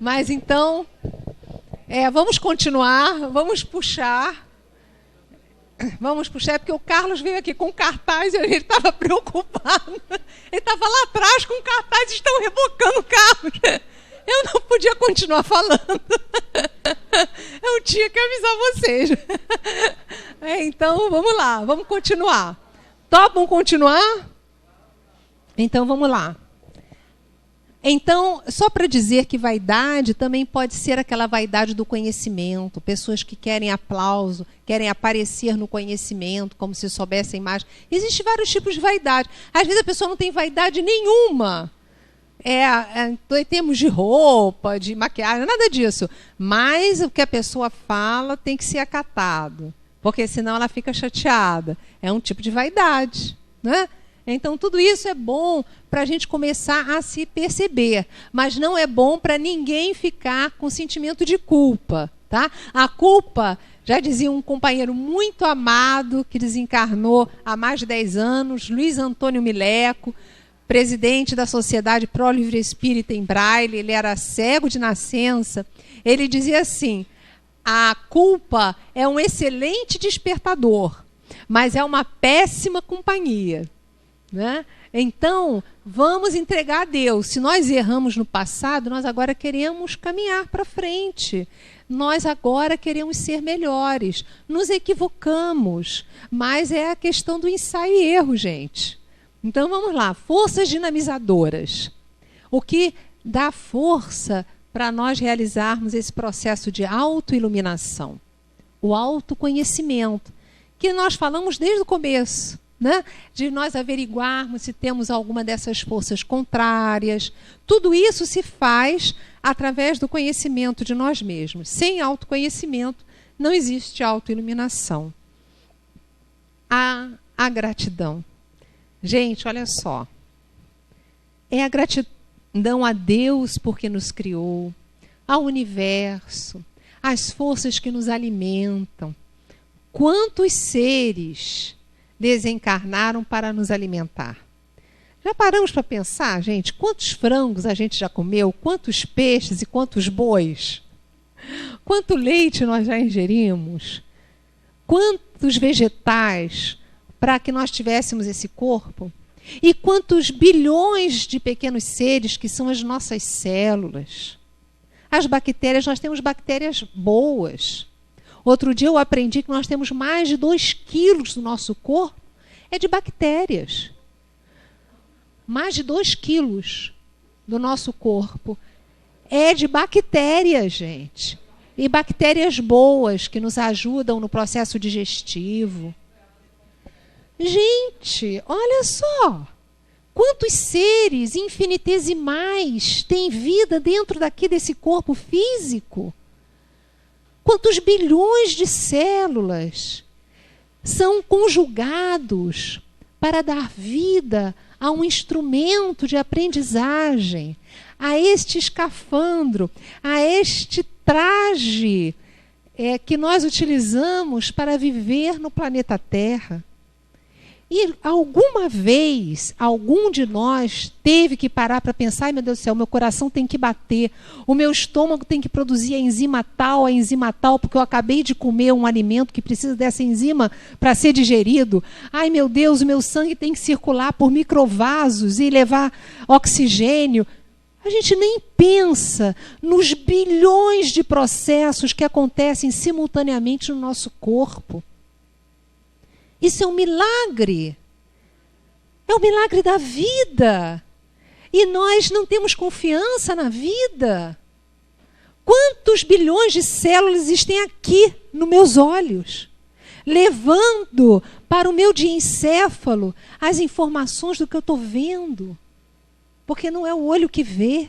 Mas então, vamos continuar, vamos puxar. Vamos puxar, porque o Carlos veio aqui com cartaz e ele estava preocupado. Ele estava lá atrás com cartaz e estão rebocando carros. Eu não podia continuar falando. Eu tinha que avisar vocês. Então, vamos lá, vamos continuar. Topam continuar? Então, vamos lá. Então, só para dizer que vaidade também pode ser aquela vaidade do conhecimento. Pessoas que querem aplauso, querem aparecer no conhecimento, como se soubessem mais. Existem vários tipos de vaidade. Às vezes a pessoa não tem vaidade nenhuma. Em termos de roupa, de maquiagem, nada disso. Mas o que a pessoa fala tem que ser acatado, porque senão ela fica chateada. É um tipo de vaidade, né? Então, tudo isso é bom para a gente começar a se perceber, mas não é bom para ninguém ficar com sentimento de culpa, Tá? A culpa, já dizia um companheiro muito amado, que desencarnou há mais de 10 anos, Luiz Antônio Mileco, presidente da Sociedade Pro Livre Espírita em Braille, ele era cego de nascença. Ele dizia assim: a culpa é um excelente despertador, mas é uma péssima companhia. Né? Então, vamos entregar a Deus. Se nós erramos no passado, nós agora queremos caminhar para frente. Nós agora queremos ser melhores. Nos equivocamos, mas é a questão do ensaio e erro, gente. Então, vamos lá. Forças dinamizadoras. O que dá força para nós realizarmos esse processo de autoiluminação? O autoconhecimento, que nós falamos desde o começo. Né? De nós averiguarmos se temos alguma dessas forças contrárias. Tudo isso se faz através do conhecimento de nós mesmos. Sem autoconhecimento não existe autoiluminação. A gratidão. Gente, olha só. É a gratidão a Deus porque nos criou, ao universo, às forças que nos alimentam. Quantos seres desencarnaram para nos alimentar? Já paramos para pensar, gente, quantos frangos a gente já comeu, quantos peixes e quantos bois? Quanto leite nós já ingerimos? Quantos vegetais para que nós tivéssemos esse corpo? E quantos bilhões de pequenos seres que são as nossas células? As bactérias, nós temos bactérias boas. Outro dia eu aprendi que nós temos mais de 2 quilos do nosso corpo é de bactérias. Mais de 2 quilos do nosso corpo é de bactérias, gente. E bactérias boas que nos ajudam no processo digestivo. Gente, olha só. Quantos seres infinitesimais têm vida dentro desse corpo físico? Quantos bilhões de células são conjugados para dar vida a um instrumento de aprendizagem, a este escafandro, a este traje que nós utilizamos para viver no planeta Terra? E alguma vez, algum de nós teve que parar para pensar: ai, meu Deus do céu, meu coração tem que bater, o meu estômago tem que produzir a enzima tal, porque eu acabei de comer um alimento que precisa dessa enzima para ser digerido. Ai, meu Deus, o meu sangue tem que circular por microvasos e levar oxigênio. A gente nem pensa nos bilhões de processos que acontecem simultaneamente no nosso corpo. Isso é um milagre. É o milagre da vida. E nós não temos confiança na vida. Quantos bilhões de células existem aqui nos meus olhos, levando para o meu diencéfalo as informações do que eu estou vendo? Porque não é o olho que vê,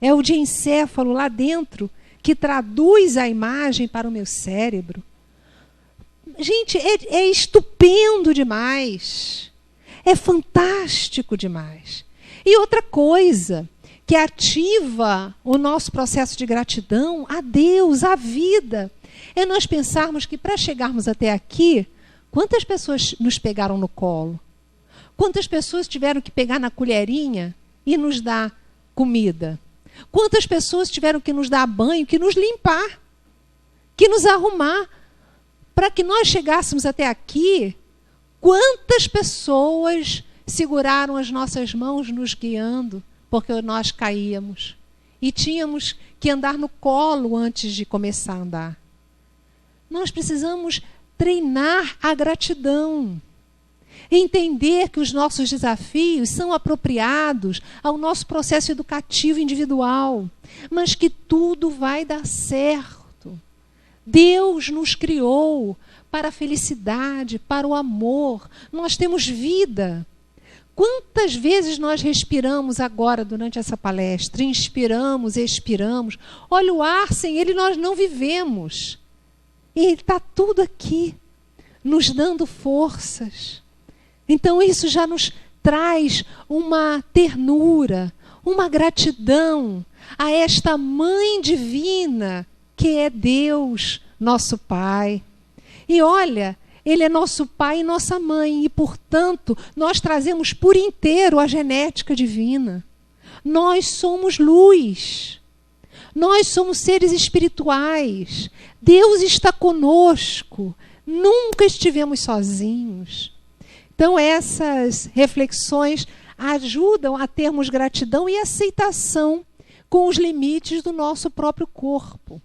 é o diencéfalo lá dentro que traduz a imagem para o meu cérebro. Gente, é estupendo demais. É fantástico demais. E outra coisa que ativa o nosso processo de gratidão a Deus, à vida, é nós pensarmos que para chegarmos até aqui, quantas pessoas nos pegaram no colo? Quantas pessoas tiveram que pegar na colherinha e nos dar comida? Quantas pessoas tiveram que nos dar banho, que nos limpar, que nos arrumar? Para que nós chegássemos até aqui, quantas pessoas seguraram as nossas mãos nos guiando, porque nós caíamos. E tínhamos que andar no colo antes de começar a andar. Nós precisamos treinar a gratidão. Entender que os nossos desafios são apropriados ao nosso processo educativo individual, mas que tudo vai dar certo. Deus nos criou para a felicidade, para o amor. Nós temos vida. Quantas vezes nós respiramos agora durante essa palestra? Inspiramos, expiramos. Olha, o ar, sem ele nós não vivemos. E ele está tudo aqui, nos dando forças. Então isso já nos traz uma ternura, uma gratidão a esta Mãe Divina que é Deus, nosso Pai. E olha, Ele é nosso pai e nossa mãe, e, portanto, nós trazemos por inteiro a genética divina. Nós somos luz. Nós somos seres espirituais. Deus está conosco. Nunca estivemos sozinhos. Então, essas reflexões ajudam a termos gratidão e aceitação com os limites do nosso próprio corpo,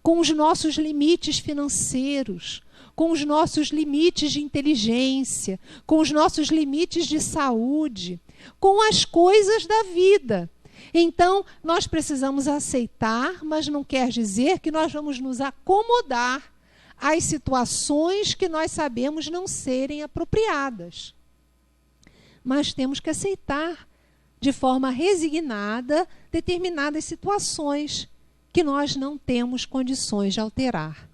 com os nossos limites financeiros, com os nossos limites de inteligência, com os nossos limites de saúde, com as coisas da vida. Então, nós precisamos aceitar, mas não quer dizer que nós vamos nos acomodar às situações que nós sabemos não serem apropriadas. Mas temos que aceitar de forma resignada determinadas situações que nós não temos condições de alterar.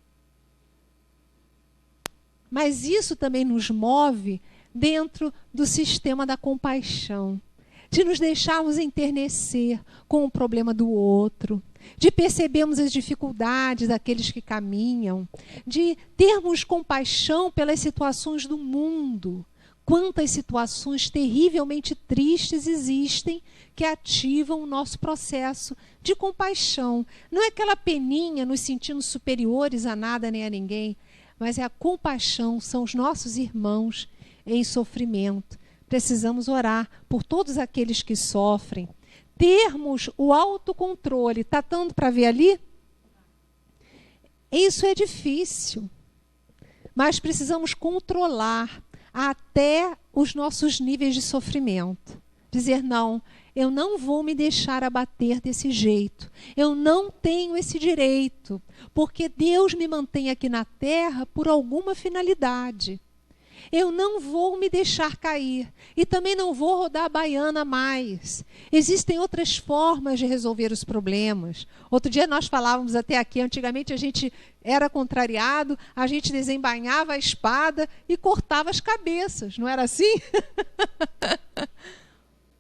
Mas isso também nos move dentro do sistema da compaixão, de nos deixarmos enternecer com o problema do outro, de percebermos as dificuldades daqueles que caminham, de termos compaixão pelas situações do mundo. Quantas situações terrivelmente tristes existem que ativam o nosso processo de compaixão. Não é aquela peninha nos sentindo superiores a nada nem a ninguém, mas é a compaixão, são os nossos irmãos em sofrimento. Precisamos orar por todos aqueles que sofrem. Termos o autocontrole. Está dando para ver ali? Isso é difícil. Mas precisamos controlar até os nossos níveis de sofrimento. Dizer, não, eu não vou me deixar abater desse jeito. Eu não tenho esse direito, porque Deus me mantém aqui na terra por alguma finalidade. Eu não vou me deixar cair e também não vou rodar a baiana mais. Existem outras formas de resolver os problemas. Outro dia nós falávamos até aqui, antigamente a gente era contrariado, a gente desembainhava a espada e cortava as cabeças, não era assim?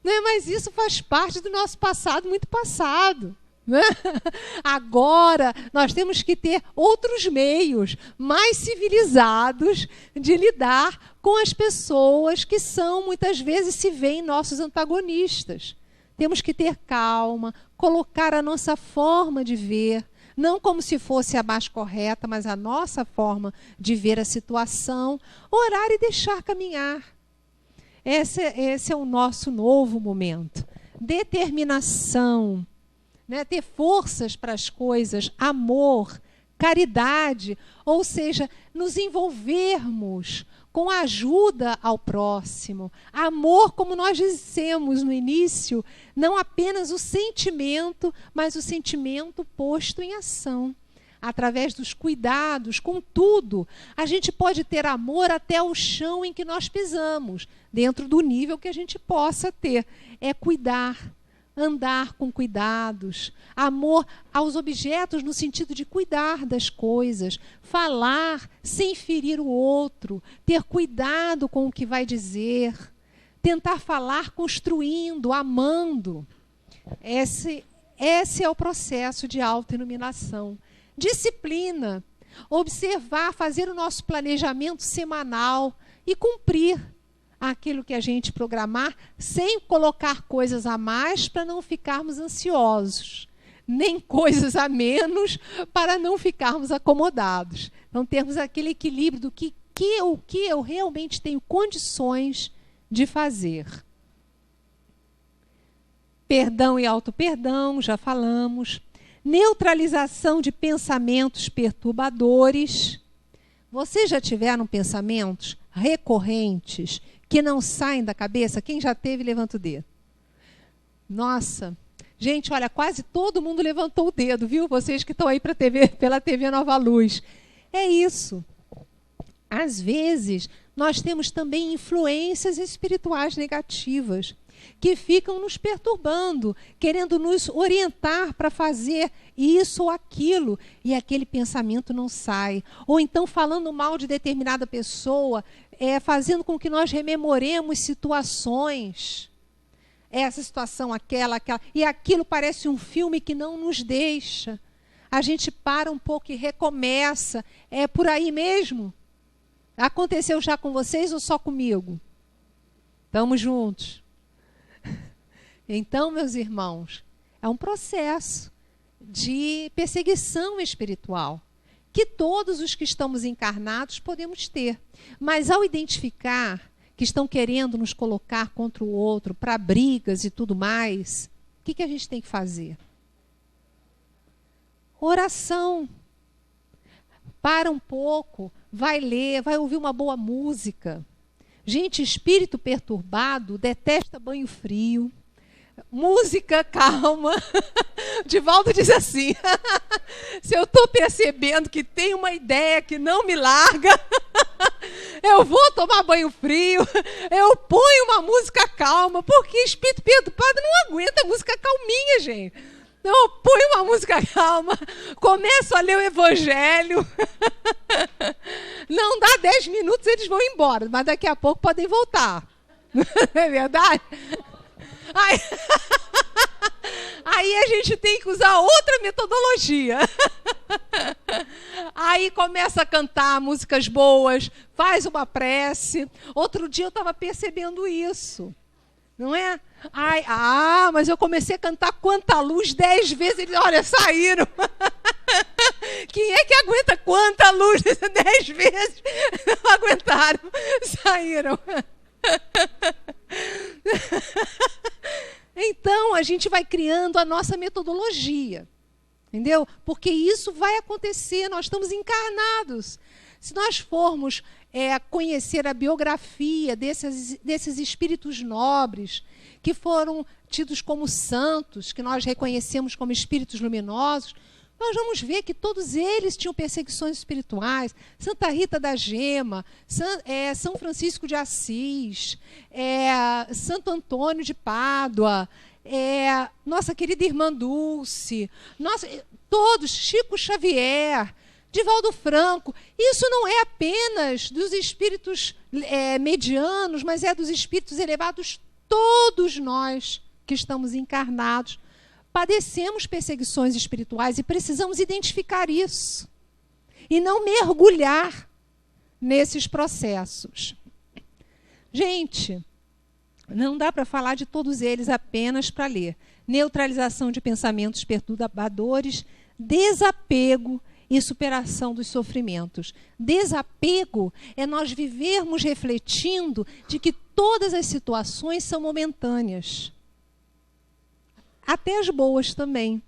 Não é? Mas isso faz parte do nosso passado, muito passado. Agora nós temos que ter outros meios mais civilizados de lidar com as pessoas que são, muitas vezes, se veem nossos antagonistas. Temos que ter calma, colocar a nossa forma de ver, não como se fosse a mais correta, mas a nossa forma de ver a situação, orar e deixar caminhar. Esse é o nosso novo momento. Determinação, né? Ter forças para as coisas, amor, caridade, ou seja, nos envolvermos com a ajuda ao próximo. Amor, como nós dissemos no início, não apenas o sentimento, mas o sentimento posto em ação. Através dos cuidados, com tudo, a gente pode ter amor até o chão em que nós pisamos, dentro do nível que a gente possa ter. É cuidar, andar com cuidados, amor aos objetos no sentido de cuidar das coisas, falar sem ferir o outro, ter cuidado com o que vai dizer, tentar falar construindo, amando. Esse é o processo de autoiluminação. Disciplina, observar, fazer o nosso planejamento semanal e cumprir aquilo que a gente programar, sem colocar coisas a mais para não ficarmos ansiosos, nem coisas a menos para não ficarmos acomodados. Então, termos aquele equilíbrio do que eu realmente tenho condições de fazer. Perdão e auto-perdão, já falamos. Neutralização de pensamentos perturbadores. Vocês já tiveram pensamentos recorrentes que não saem da cabeça? Quem já teve, levanta o dedo. Nossa, gente, olha, quase todo mundo levantou o dedo, viu? Vocês que estão aí pela TV Nova Luz. É isso. Às vezes, nós temos também influências espirituais negativas que ficam nos perturbando, querendo nos orientar para fazer isso ou aquilo, e aquele pensamento não sai. Ou então falando mal de determinada pessoa, fazendo com que nós rememoremos situações. Essa situação, aquela, e aquilo parece um filme que não nos deixa. a gente para um pouco e recomeça. É por aí mesmo? Aconteceu já com vocês ou só comigo? Estamos juntos. Então, meus irmãos, é um processo de perseguição espiritual que todos os que estamos encarnados podemos ter. Mas ao identificar que estão querendo nos colocar contra o outro, para brigas e tudo mais, o que a gente tem que fazer? Oração. Para um pouco, vai ler, vai ouvir uma boa música. Gente, espírito perturbado detesta banho frio. Música calma. Divaldo diz assim: se eu estou percebendo que tem uma ideia que não me larga, eu vou tomar banho frio, eu ponho uma música calma, porque espírito perturbado não aguenta música calminha, gente. Eu ponho uma música calma, começo a ler o Evangelho. Não dá 10 minutos, eles vão embora, mas daqui a pouco podem voltar. Não é verdade? Aí a gente tem que usar outra metodologia. Aí começa a cantar músicas boas, faz uma prece. Outro dia eu estava percebendo isso. Não é? Mas eu comecei a cantar Quanta Luz 10 vezes. Eles, olha, saíram. Quem é que aguenta Quanta Luz 10 vezes? Não aguentaram, saíram. Então, a gente vai criando a nossa metodologia. Entendeu? Porque isso vai acontecer, nós estamos encarnados. Se nós formos conhecer a biografia desses espíritos nobres, que foram tidos como santos, que nós reconhecemos como espíritos luminosos, nós vamos ver que todos eles tinham perseguições espirituais. Santa Rita da Gema, São Francisco de Assis, Santo Antônio de Pádua, nossa querida irmã Dulce, todos, Chico Xavier, Divaldo Franco. Isso não é apenas dos espíritos medianos, mas é dos espíritos elevados. Todos nós que estamos encarnados padecemos perseguições espirituais e precisamos identificar isso e não mergulhar nesses processos. Gente, não dá para falar de todos eles apenas para ler. Neutralização de pensamentos perturbadores, desapego e superação dos sofrimentos. Desapego é nós vivermos refletindo de que todas as situações são momentâneas. Até as boas também.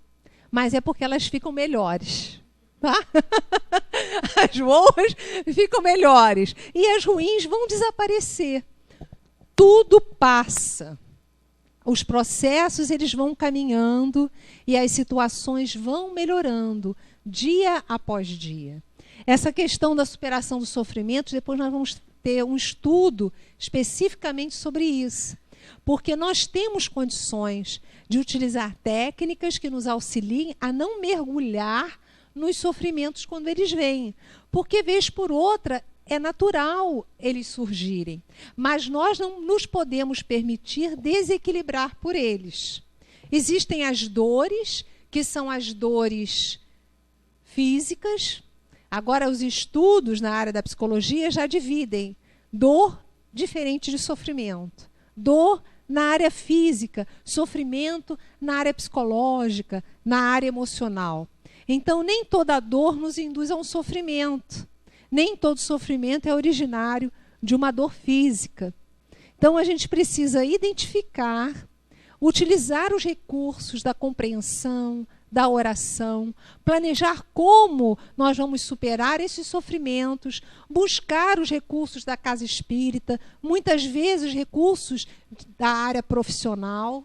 Mas é porque elas ficam melhores. Tá? As boas ficam melhores. E as ruins vão desaparecer. Tudo passa. Os processos eles vão caminhando e as situações vão melhorando dia após dia. Essa questão da superação dos sofrimentos, depois nós vamos ter um estudo especificamente sobre isso. Porque nós temos condições de utilizar técnicas que nos auxiliem a não mergulhar nos sofrimentos quando eles vêm. Porque, vez por outra, é natural eles surgirem. Mas nós não nos podemos permitir desequilibrar por eles. Existem as dores, que são as dores físicas. Agora, os estudos na área da psicologia já dividem dor diferente de sofrimento. Dor na área física, sofrimento na área psicológica, na área emocional. Então, nem toda dor nos induz a um sofrimento. Nem todo sofrimento é originário de uma dor física. Então, a gente precisa identificar, utilizar os recursos da compreensão, da oração, planejar como nós vamos superar esses sofrimentos, buscar os recursos da casa espírita, muitas vezes recursos da área profissional,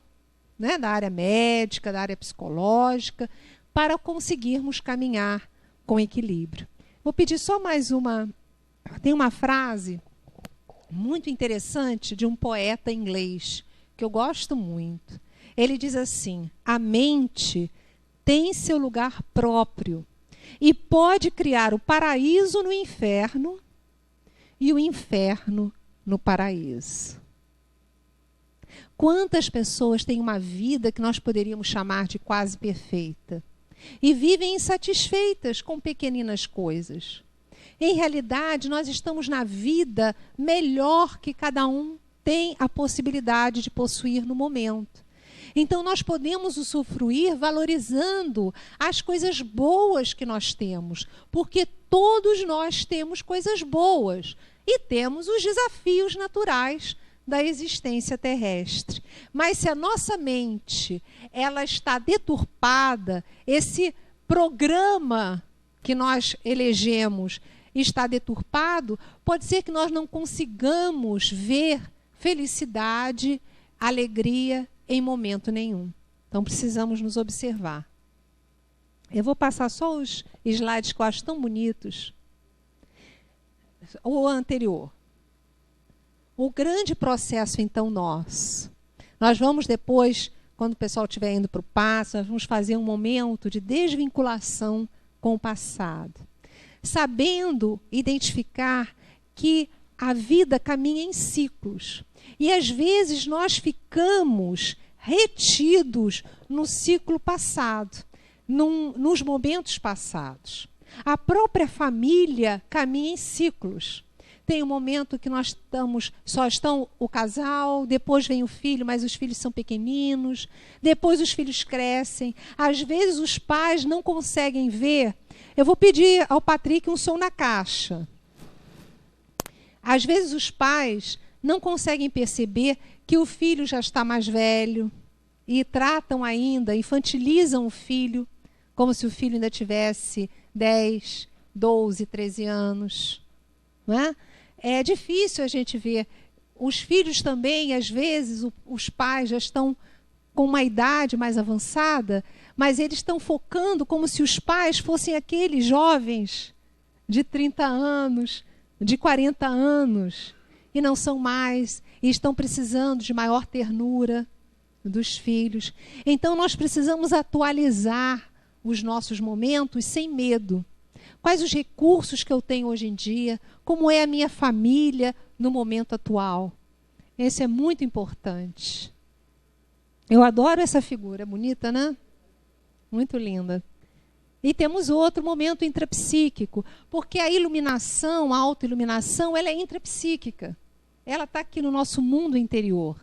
né, da área médica, da área psicológica, para conseguirmos caminhar com equilíbrio. Vou pedir só mais uma. Tem uma frase muito interessante de um poeta inglês, que eu gosto muito. Ele diz assim: a mente tem seu lugar próprio e pode criar o paraíso no inferno e o inferno no paraíso. Quantas pessoas têm uma vida que nós poderíamos chamar de quase perfeita? e vivem insatisfeitas com pequeninas coisas. Em realidade, nós estamos na vida melhor que cada um tem a possibilidade de possuir no momento. Então, nós podemos usufruir valorizando as coisas boas que nós temos, porque todos nós temos coisas boas e temos os desafios naturais da existência terrestre. Mas se a nossa mente ela está deturpada, esse programa que nós elegemos está deturpado, pode ser que nós não consigamos ver felicidade, alegria em momento nenhum. Então precisamos nos observar. Eu vou passar só os slides que eu acho tão bonitos. O anterior. O grande processo, então, nós vamos depois, quando o pessoal estiver indo para o passo, nós vamos fazer um momento de desvinculação com o passado, sabendo identificar que a vida caminha em ciclos. E às vezes nós ficamos retidos no ciclo passado, nos momentos passados. A própria família caminha em ciclos. Tem um momento que nós só estão o casal, depois vem o filho, mas os filhos são pequeninos, depois os filhos crescem. Às vezes os pais não conseguem ver. Eu vou pedir ao Patrick um som na caixa. Às vezes os pais não conseguem perceber que o filho já está mais velho e tratam ainda, infantilizam o filho, como se o filho ainda tivesse 10, 12, 13 anos. Não é? É difícil a gente ver. Os filhos também, às vezes, os pais já estão com uma idade mais avançada, mas eles estão focando como se os pais fossem aqueles jovens de 30 anos, de 40 anos, e não são mais, e estão precisando de maior ternura dos filhos. Então, nós precisamos atualizar os nossos momentos sem medo. Quais os recursos que eu tenho hoje em dia? Como é a minha família no momento atual? Esse é muito importante. Eu adoro essa figura, bonita, né? Muito linda. E temos outro momento intrapsíquico, porque a iluminação, a autoiluminação, ela é intrapsíquica. Ela está aqui no nosso mundo interior.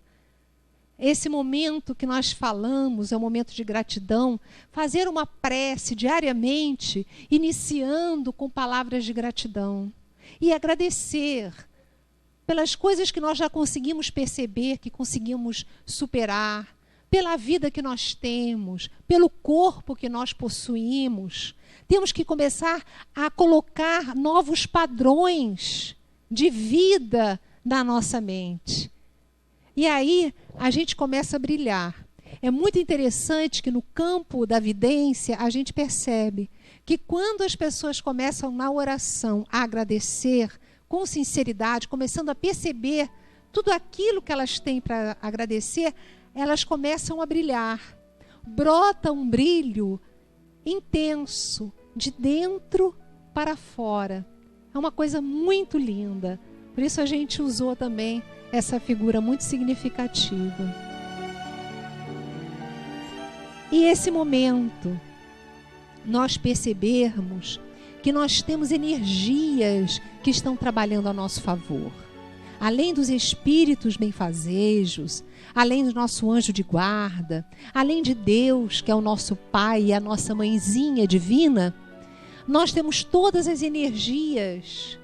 Esse momento que nós falamos é um momento de gratidão. Fazer uma prece diariamente, iniciando com palavras de gratidão. E agradecer pelas coisas que nós já conseguimos perceber, que conseguimos superar, pela vida que nós temos, pelo corpo que nós possuímos. Temos que começar a colocar novos padrões de vida na nossa mente. E aí a gente começa a brilhar. É muito interessante que no campo da vidência a gente percebe que quando as pessoas começam na oração a agradecer com sinceridade, começando a perceber tudo aquilo que elas têm para agradecer, elas começam a brilhar. Brota um brilho intenso, de dentro para fora. É uma coisa muito linda. Por isso a gente usou também essa figura muito significativa. E esse momento, nós percebermos que nós temos energias que estão trabalhando a nosso favor. Além dos espíritos benfazejos, além do nosso anjo de guarda, além de Deus, que é o nosso Pai e a nossa mãezinha divina, nós temos todas as energias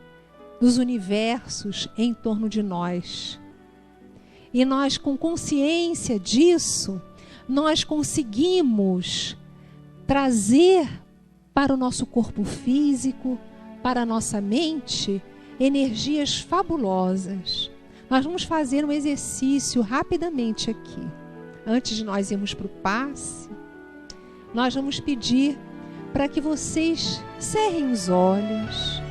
dos universos em torno de nós. E nós, com consciência disso, nós conseguimos trazer para o nosso corpo físico, para a nossa mente, energias fabulosas. Nós vamos fazer um exercício rapidamente aqui. Antes de nós irmos para o passe, nós vamos pedir para que vocês cerrem os olhos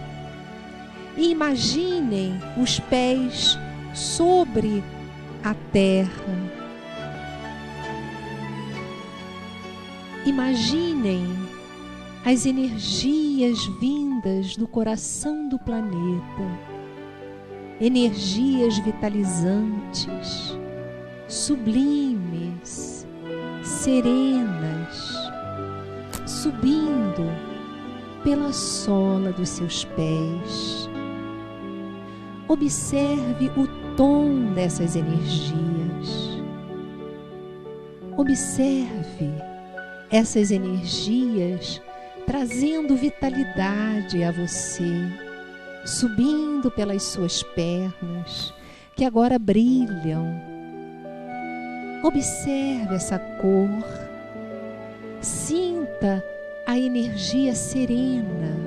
e imaginem os pés sobre a terra. Imaginem as energias vindas do coração do planeta, energias vitalizantes, sublimes, serenas, subindo pela sola dos seus pés. Observe o tom dessas energias. Observe essas energias trazendo vitalidade a você, subindo pelas suas pernas, que agora brilham. Observe essa cor. Sinta a energia serena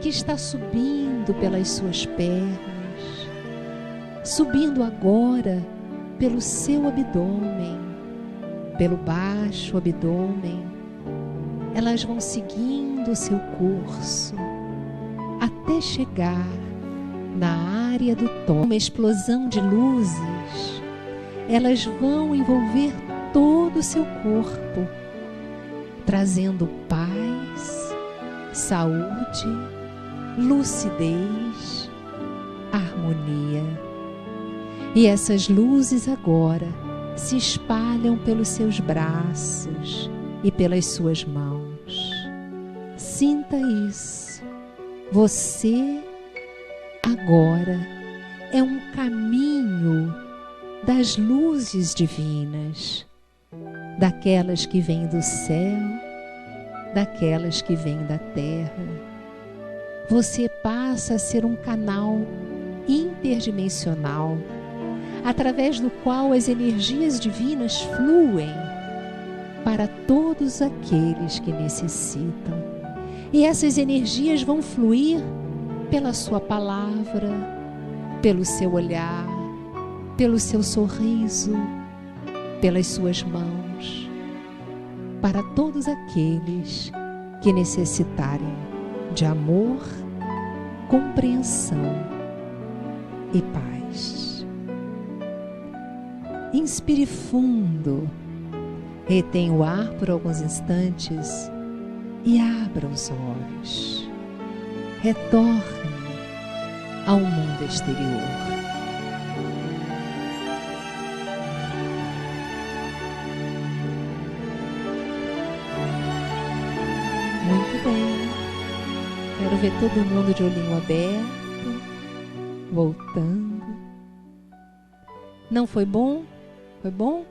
que está subindo pelas suas pernas, subindo agora pelo seu abdômen, pelo baixo abdômen. Elas vão seguindo o seu curso até chegar na área do tórax. Uma explosão de luzes, elas vão envolver todo o seu corpo, trazendo paz, saúde, lucidez, harmonia. E essas luzes agora se espalham pelos seus braços e pelas suas mãos. Sinta isso. Você agora é um caminho das luzes divinas, daquelas que vêm do céu, daquelas que vêm da terra. Você passa a ser um canal interdimensional, através do qual as energias divinas fluem para todos aqueles que necessitam. E essas energias vão fluir pela sua palavra, pelo seu olhar, pelo seu sorriso, pelas suas mãos, para todos aqueles que necessitarem de amor, compreensão e paz. Inspire fundo, retenha o ar por alguns instantes e abra os olhos. Retorne ao mundo exterior. Muito bem. Quero ver todo mundo de olhinho aberto, voltando. Não foi bom? Foi bom?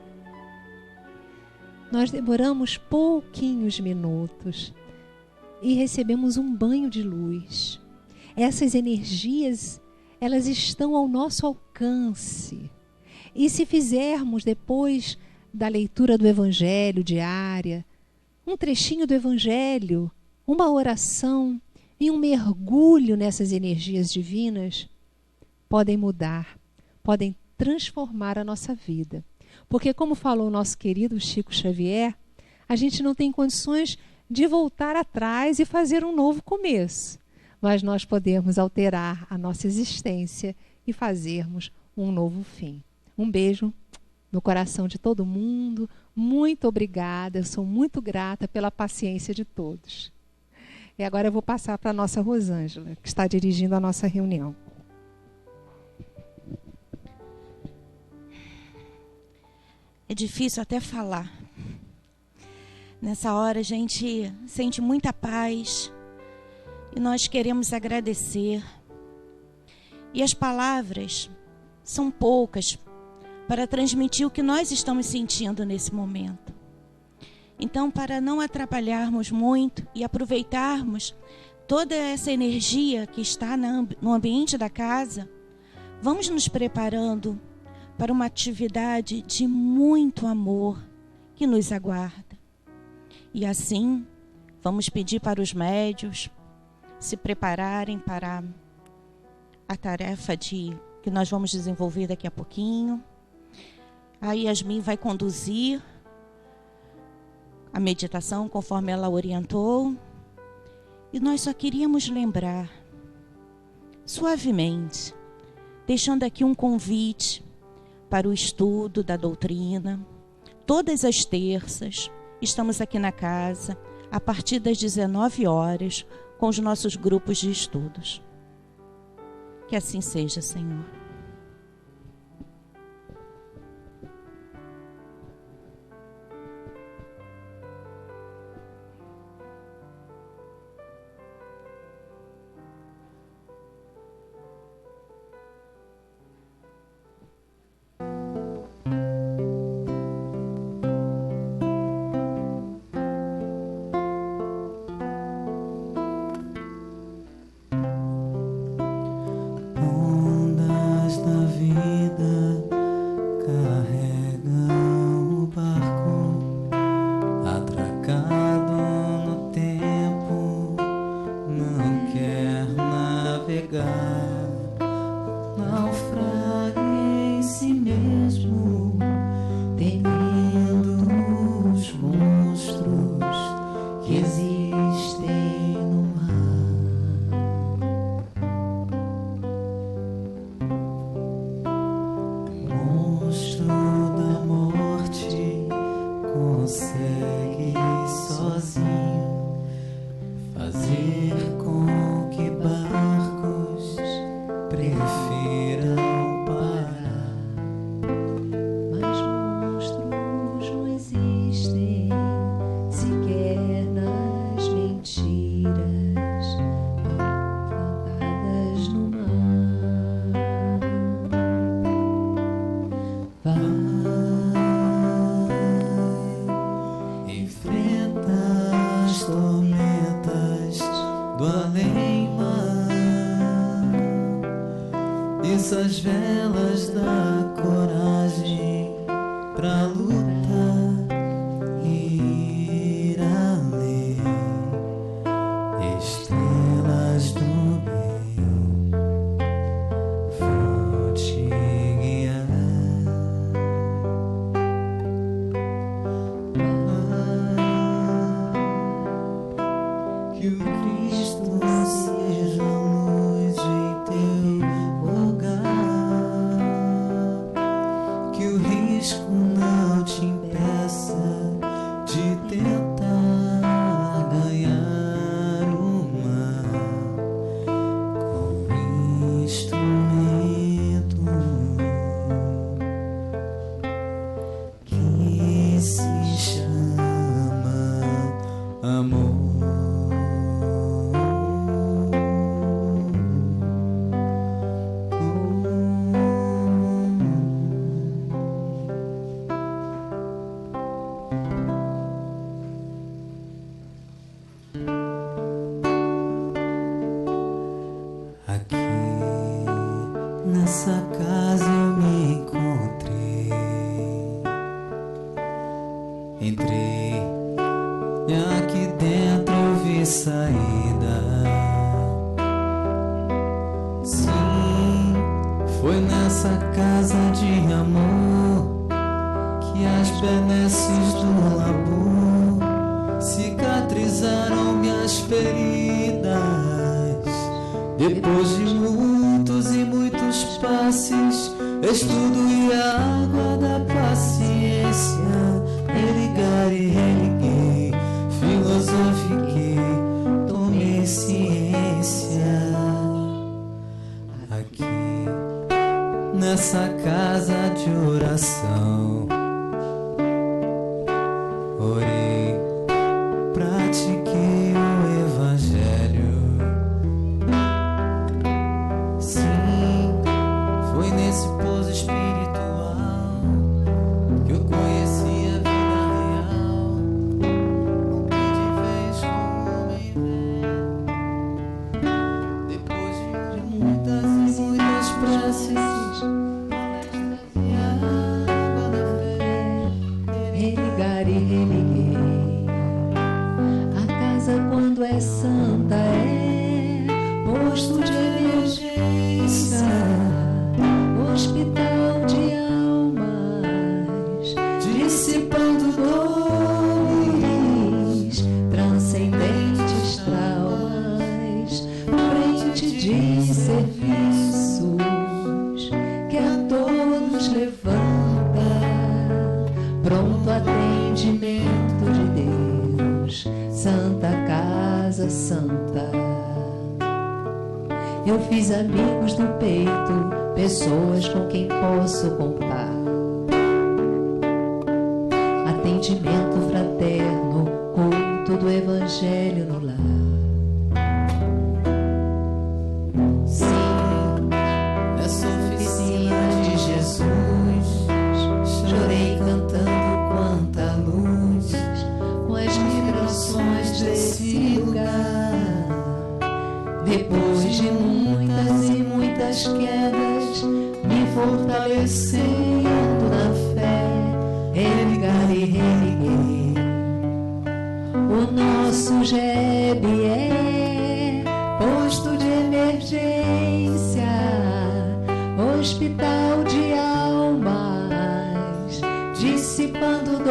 Nós demoramos pouquinhos minutos e recebemos um banho de luz. Essas energias, elas estão ao nosso alcance. E se fizermos depois da leitura do Evangelho diária, um trechinho do Evangelho, uma oração e um mergulho nessas energias divinas, podem mudar, podem transformar a nossa vida. Porque, como falou o nosso querido Chico Xavier, a gente não tem condições de voltar atrás e fazer um novo começo. Mas nós podemos alterar a nossa existência e fazermos um novo fim. Um beijo no coração de todo mundo. Muito obrigada. Eu sou muito grata pela paciência de todos. E agora eu vou passar para a nossa Rosângela, que está dirigindo a nossa reunião. É difícil até falar. Nessa hora a gente sente muita paz e nós queremos agradecer. E as palavras são poucas para transmitir o que nós estamos sentindo nesse momento. Então, para não atrapalharmos muito e aproveitarmos toda essa energia que está no ambiente da casa, vamos nos preparando para uma atividade de muito amor que nos aguarda. E assim, vamos pedir para os médiuns se prepararem para a tarefa que nós vamos desenvolver daqui a pouquinho. A Yasmin vai conduzir a meditação conforme ela orientou. E nós só queríamos lembrar, suavemente, deixando aqui um convite para o estudo da doutrina. Todas as terças, estamos aqui na casa, a partir das 19 horas, com os nossos grupos de estudos. Que assim seja, Senhor. Essas velas da coragem pra lutar e ir além, estrelas do bem vão te guiar. Que o Cristo seja luz em teu lugar, que o risco não te impeça de tentar ganhar o mar com instrumento que se chama amor. Aqui nessa casa eu me encontrei, entrei e aqui dentro eu vi saída. Sim, foi nessa casa de amor que as benesses do labor cicatrizaram minhas feridas. Depois de muitos e muitos passes, estudo e a água da paciência, religar e religuei, filosofiquei, tomei ciência. Aqui nessa casa de oração, orei, pratiquei o evangelho. Foi nesse pouso espiritual que eu conheci a vida real. Rompi de vez com o homem velho. Depois de muitas e muitas preces, e a água da fé, Religar e religuei. A casa quando é santa é posto de emergência, hospital de almas, dissipando dores, transcendentes traumas, frente de serviços que a todos levanta, pronto atendimento de Deus, Santa Casa Santa. Eu fiz amigos do peito, pessoas com quem posso contar. Atendimento fraterno, culto do evangelho no lar. Sim, nessa oficina de Jesus, chorei cantando quanta luz, com as vibrações desse lugar. Depois de muitas e muitas quedas, me fortaleci fortalecendo na fé, religar e religuei. O nosso GEB é posto de emergência, hospital de almas, dissipando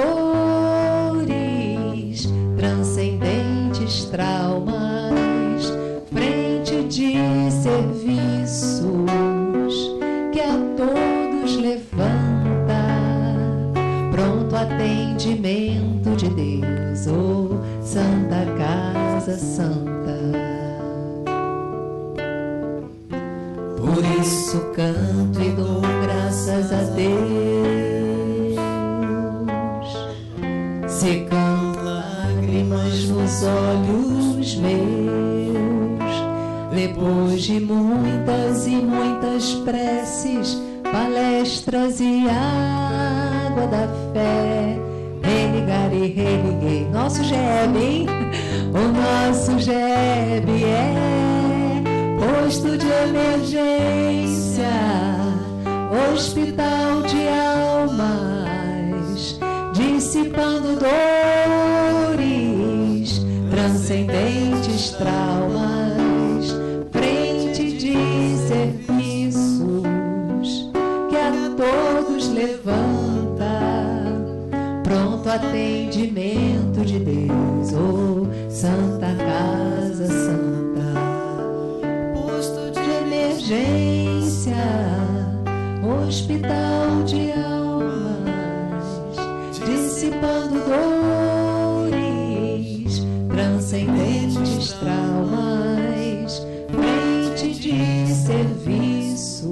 dores, transcendentes traumas, frente de serviços que a todos levanta, pronto atendimento de Deus, oh Santa Casa Santa. Por isso canto e dou graças a Deus, secando lágrimas nos olhos meus, depois de muitas e muitas preces, palestras e água da fé, religar e religuei. Nosso GEB, hein? O nosso GEB é posto de emergência, hospital de almas, dissipando dores, transcendentes traumas, frente de serviços que a todos levanta, pronto atendimento de Deus, oh Santa Casa Santa. Emergência, hospital de almas, dissipando dores, transcendentes traumas, frente de serviços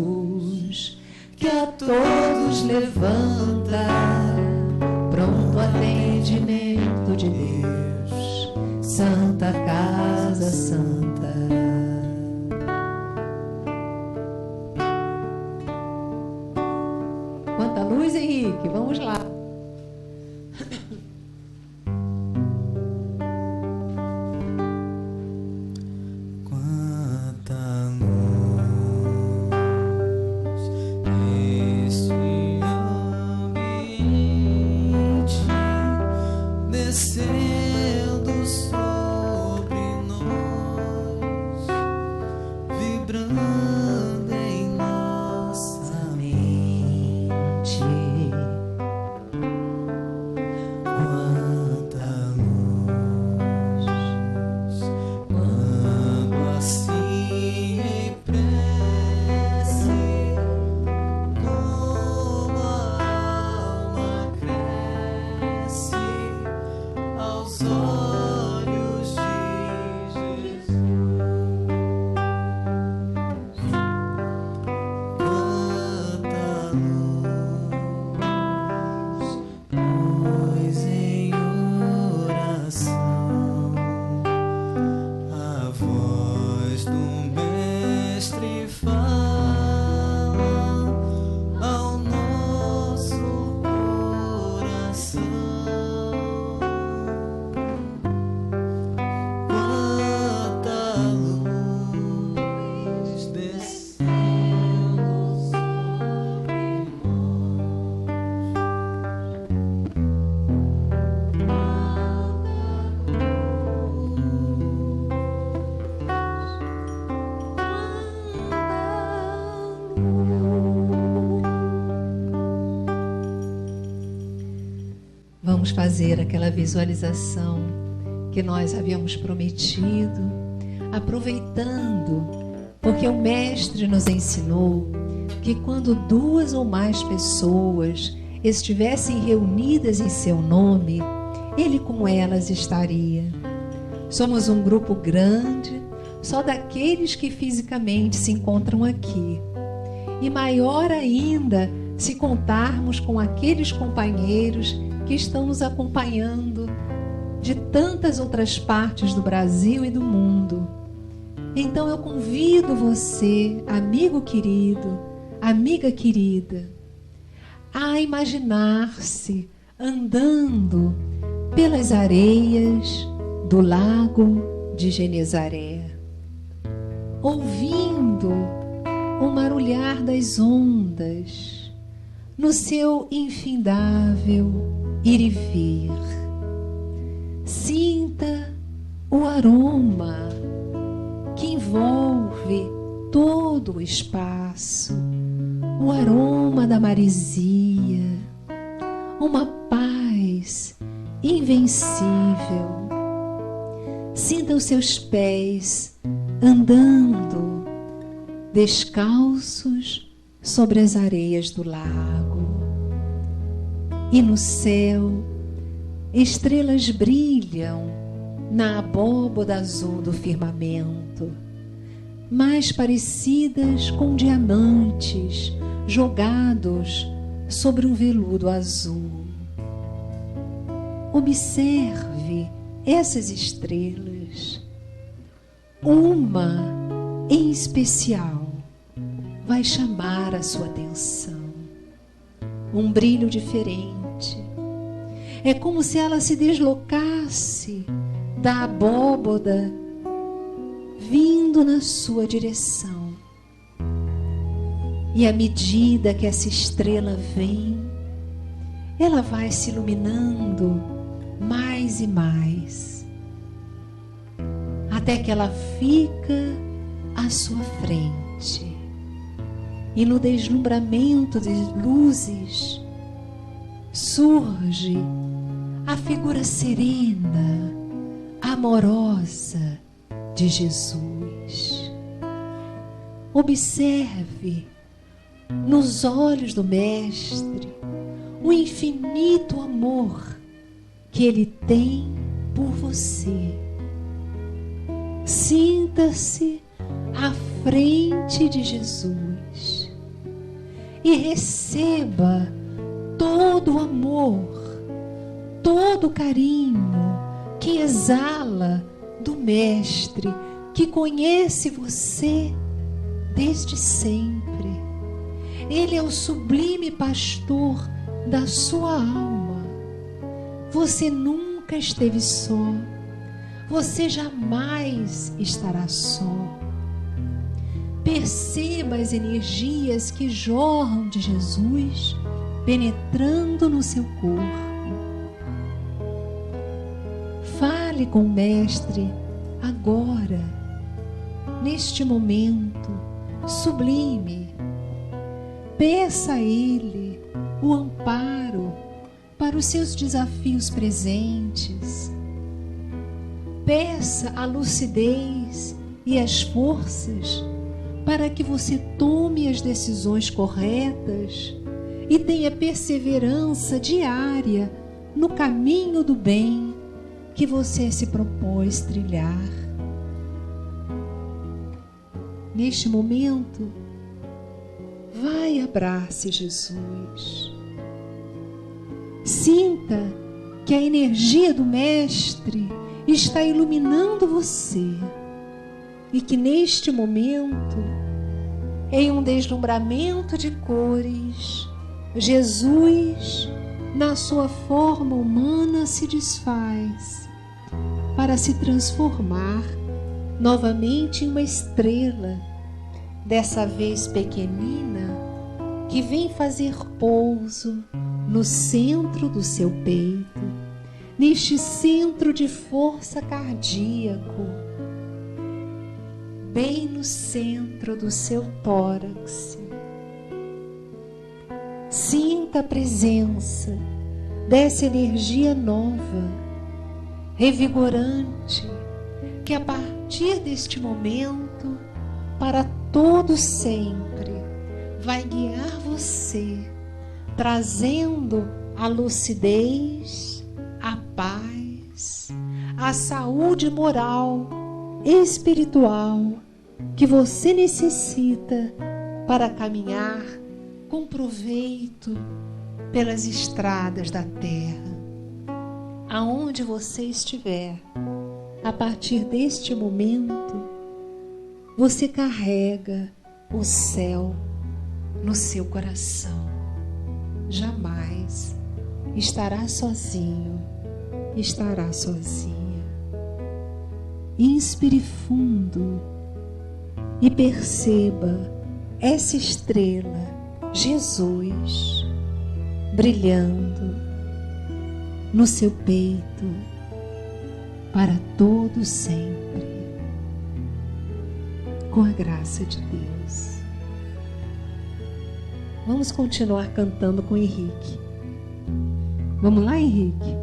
que a todos levanta, pronto atendimento de Deus, Santa Casa Santa. Luz, Henrique, vamos lá. Quanta luz este ambiente descendo sobre nós, vibrando em nossa mente. Quanta luz, quando assim em prece, como a alma cresce aos olhos de Jesus. Quanta luz, pois em oração a voz do Mestre fala ao nosso coração. Quanta luz descendo sobre Vamos fazer aquela visualização que nós havíamos prometido, aproveitando, porque o Mestre nos ensinou que quando 2 ou mais pessoas estivessem reunidas em seu nome, Ele com elas estaria. Somos um grupo grande, só daqueles que fisicamente se encontram aqui. E maior ainda se contarmos com aqueles companheiros que estão nos acompanhando de tantas outras partes do Brasil e do mundo. Então eu convido você, amigo querido, amiga querida, a imaginar-se andando pelas areias do lago de Genezaré, ouvindo o marulhar das ondas, no seu infindável ir e vir. Sinta o aroma que envolve todo o espaço, o aroma da maresia, uma paz invencível. Sinta os seus pés andando descalços sobre as areias do lago. E no céu, estrelas brilham na abóboda azul do firmamento, mais parecidas com diamantes jogados sobre um veludo azul. Observe essas estrelas. Uma em especial vai chamar a sua atenção. Um brilho diferente. É como se ela se deslocasse da abóboda, vindo na sua direção. E à medida que essa estrela vem, ela vai se iluminando mais e mais, até que ela fica à sua frente. E no deslumbramento de luzes surge a figura serena, amorosa de Jesus. Observe nos olhos do Mestre o infinito amor que Ele tem por você. Sinta-se à frente de Jesus e receba todo o amor, todo o carinho que exala do Mestre, que conhece você desde sempre. Ele é o sublime pastor da sua alma. Você nunca esteve só. Você jamais estará só. Perceba as energias que jorram de Jesus, penetrando no seu corpo. Fale com o Mestre agora, neste momento sublime. Peça a Ele o amparo para os seus desafios presentes. Peça a lucidez e as forças para que você tome as decisões corretas e tenha perseverança diária no caminho do bem que você se propôs trilhar. Neste momento, vai e abrace Jesus. Sinta que a energia do Mestre está iluminando você e que neste momento, em um deslumbramento de cores, Jesus, na sua forma humana, se desfaz para se transformar novamente em uma estrela, dessa vez pequenina, que vem fazer pouso no centro do seu peito, neste centro de força cardíaco, bem no centro do seu tórax. Sinta a presença dessa energia nova, revigorante, que a partir deste momento, para todo sempre, vai guiar você, trazendo a lucidez, a paz, a saúde moral e espiritual que você necessita para caminhar com proveito pelas estradas da terra. Aonde você estiver, a partir deste momento, você carrega o céu no seu coração. Jamais estará sozinho, estará sozinha. Inspire fundo e perceba essa estrela, Jesus, brilhando no seu peito para todo sempre, com a graça de Deus. Vamos continuar cantando com Henrique. Vamos lá, Henrique?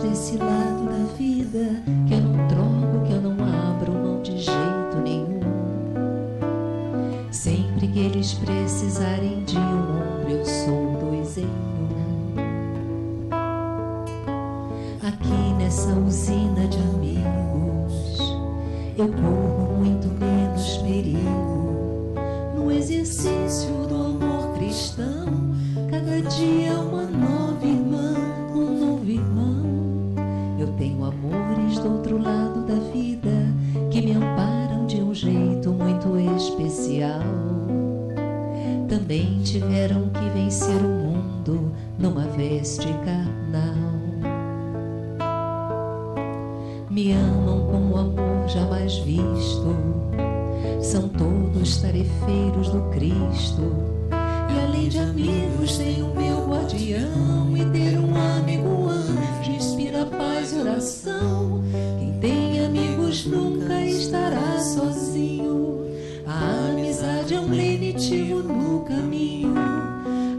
Desse lado da vida que eu não troco, que eu não abro mão de jeito nenhum. Sempre que eles precisarem de um ombro, eu sou dois em um. Aqui nessa usina de amigos, eu corro muito menos perigo. No exercício do amor cristão, cada dia uma nova irmã, um novo irmão. Eu tenho amores do outro lado da vida que me amparam de um jeito muito especial. Também tiveram que vencer o mundo numa veste carnal. Me amam com um amor jamais visto. São todos tarefeiros do Cristo. E além de amigos, tenho meu guardião. E ter um amigo anjo inspira paz e oração. Quem tem amigos nunca estará sozinho. A amizade é um lenitivo no caminho.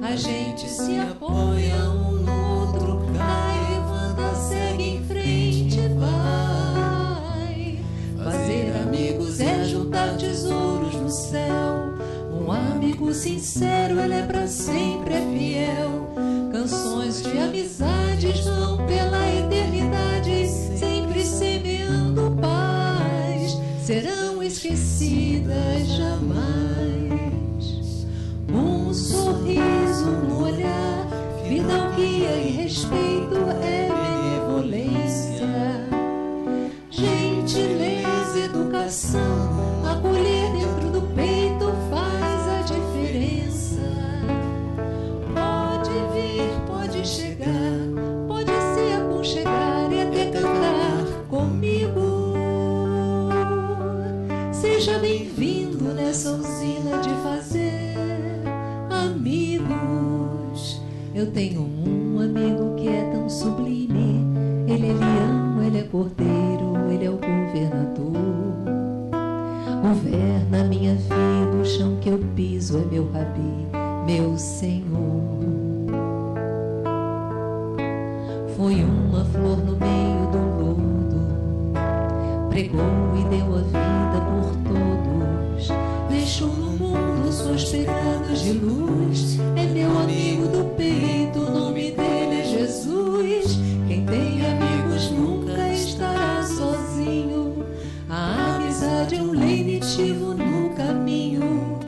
A gente se apoia um no outro, cai, levanta, segue em frente e vai. Fazer amigos é juntar tesouros no céu. Um amigo sincero, ele é pra sempre, é fiel. Canções de amizades vão pela eternidade, sempre semeando paz, serão esquecidas jamais. Um sorriso, um olhar, vida ao guia e respeito é benevolência. Gentileza, educação, acolher dentro do peito faz a diferença. Pode vir, pode chegar, pode se aconchegar e até cantar comigo. Seja bem-vindo nessa usina de fazer amigos. Eu tenho um amigo que é tão sublime. Ele é leão, ele é cordeiro, ele é o governador. Governa minha vida, o chão que eu piso é meu rabi, meu Senhor. Foi uma flor no meio do lodo, pregou e deu a vida por todos. Deixou no mundo suas pegadas de luz. É meu amigo do peito, o nome dele é Jesus. Quem tem amigos nunca estará sozinho. A amizade é um lenitivo no caminho.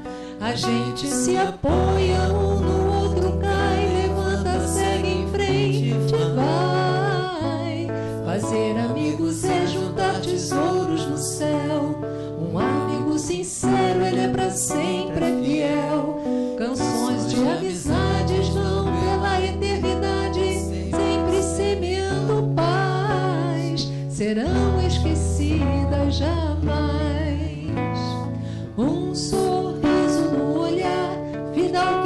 A gente se apoia um no outro, cai, levanta, segue em frente e vai. Fazer amigos é juntar tesouros no céu. Um amigo sincero, ele é pra sempre, é fiel. Canções de amizades vão pela eternidade, sempre semeando paz, serão esquecidas jamais. Um sorriso no olhar, vida ao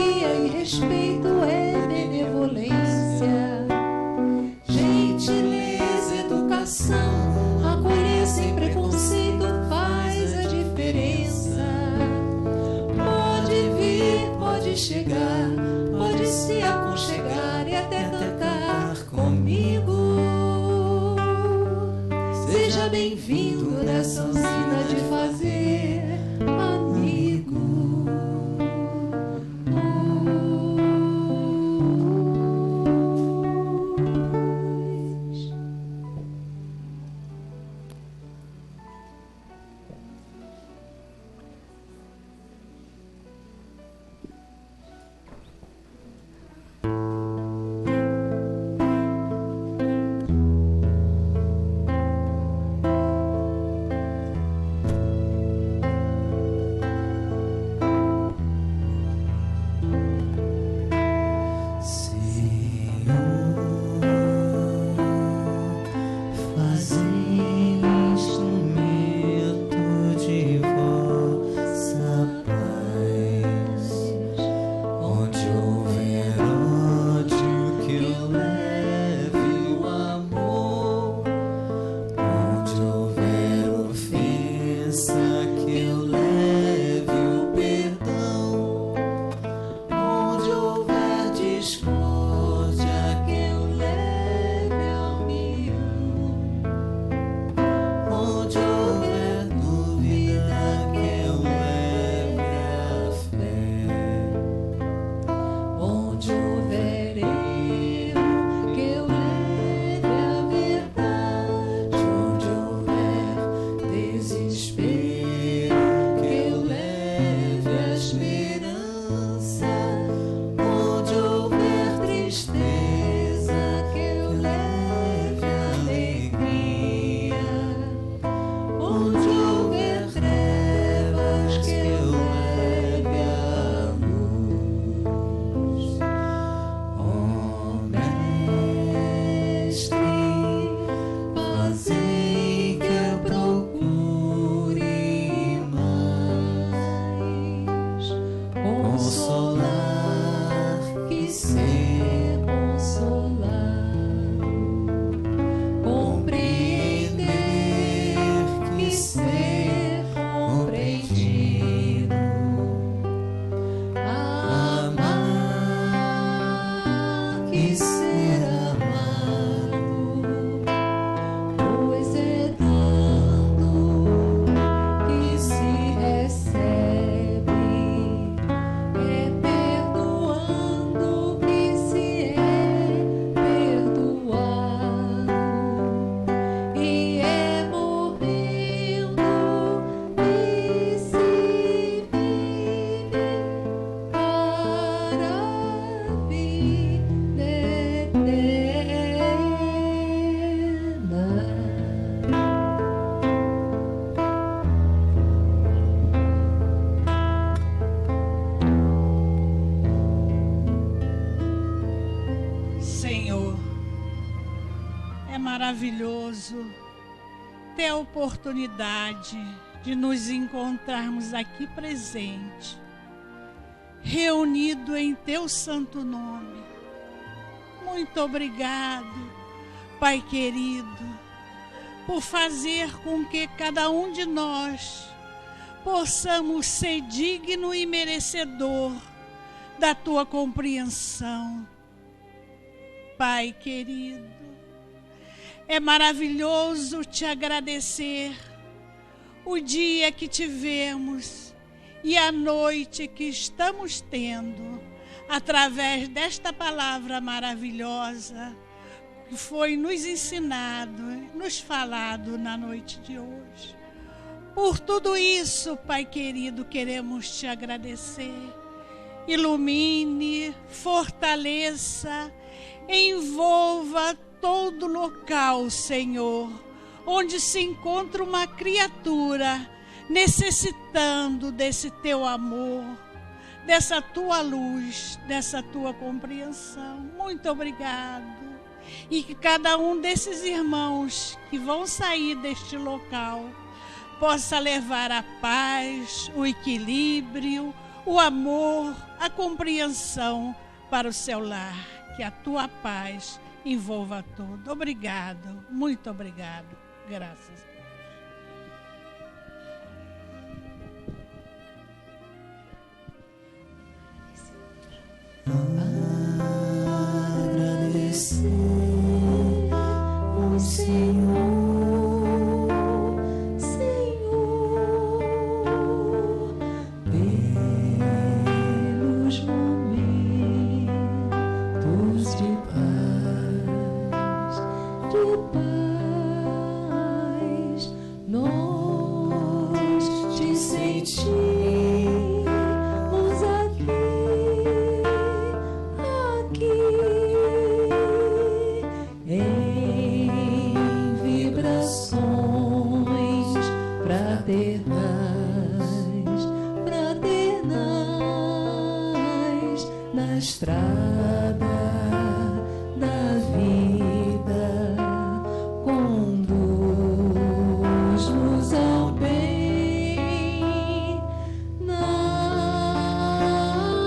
Maravilhoso ter a oportunidade de nos encontrarmos aqui presente, reunido em teu santo nome. Muito obrigado, Pai querido, por fazer com que cada um de nós possamos ser digno e merecedor da tua compreensão. Pai querido, é maravilhoso te agradecer o dia que tivemos e a noite que estamos tendo, através desta palavra maravilhosa que foi nos ensinado, nos falado na noite de hoje. Por tudo isso, Pai querido, queremos te agradecer. Ilumine, fortaleça, envolva todo local, Senhor, onde se encontra uma criatura necessitando desse teu amor, dessa tua luz, dessa tua compreensão. Muito obrigado. E que cada um desses irmãos que vão sair deste local possa levar a paz, o equilíbrio, o amor, a compreensão para o seu lar. Que a tua paz envolva tudo. Obrigado, muito obrigado. Graças a Deus. Agradecer o Senhor, pelos momentos de paz, nós te sentimos aqui, em vibrações fraternais, na estrada da vida, conduz-nos ao bem, na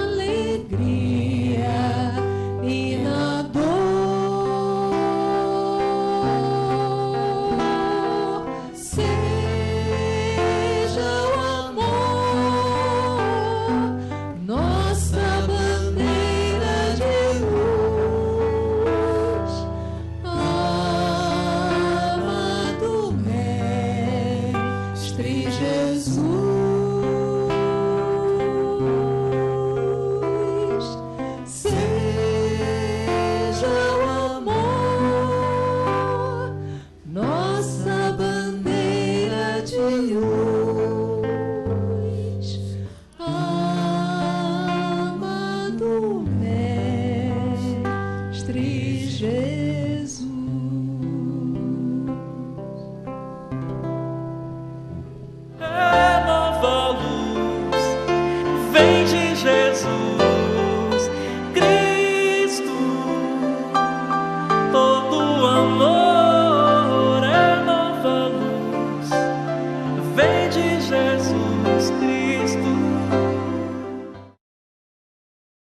alegria e na dor. Seja o amor nossa bandeira de luz, amado Mestre Jesus.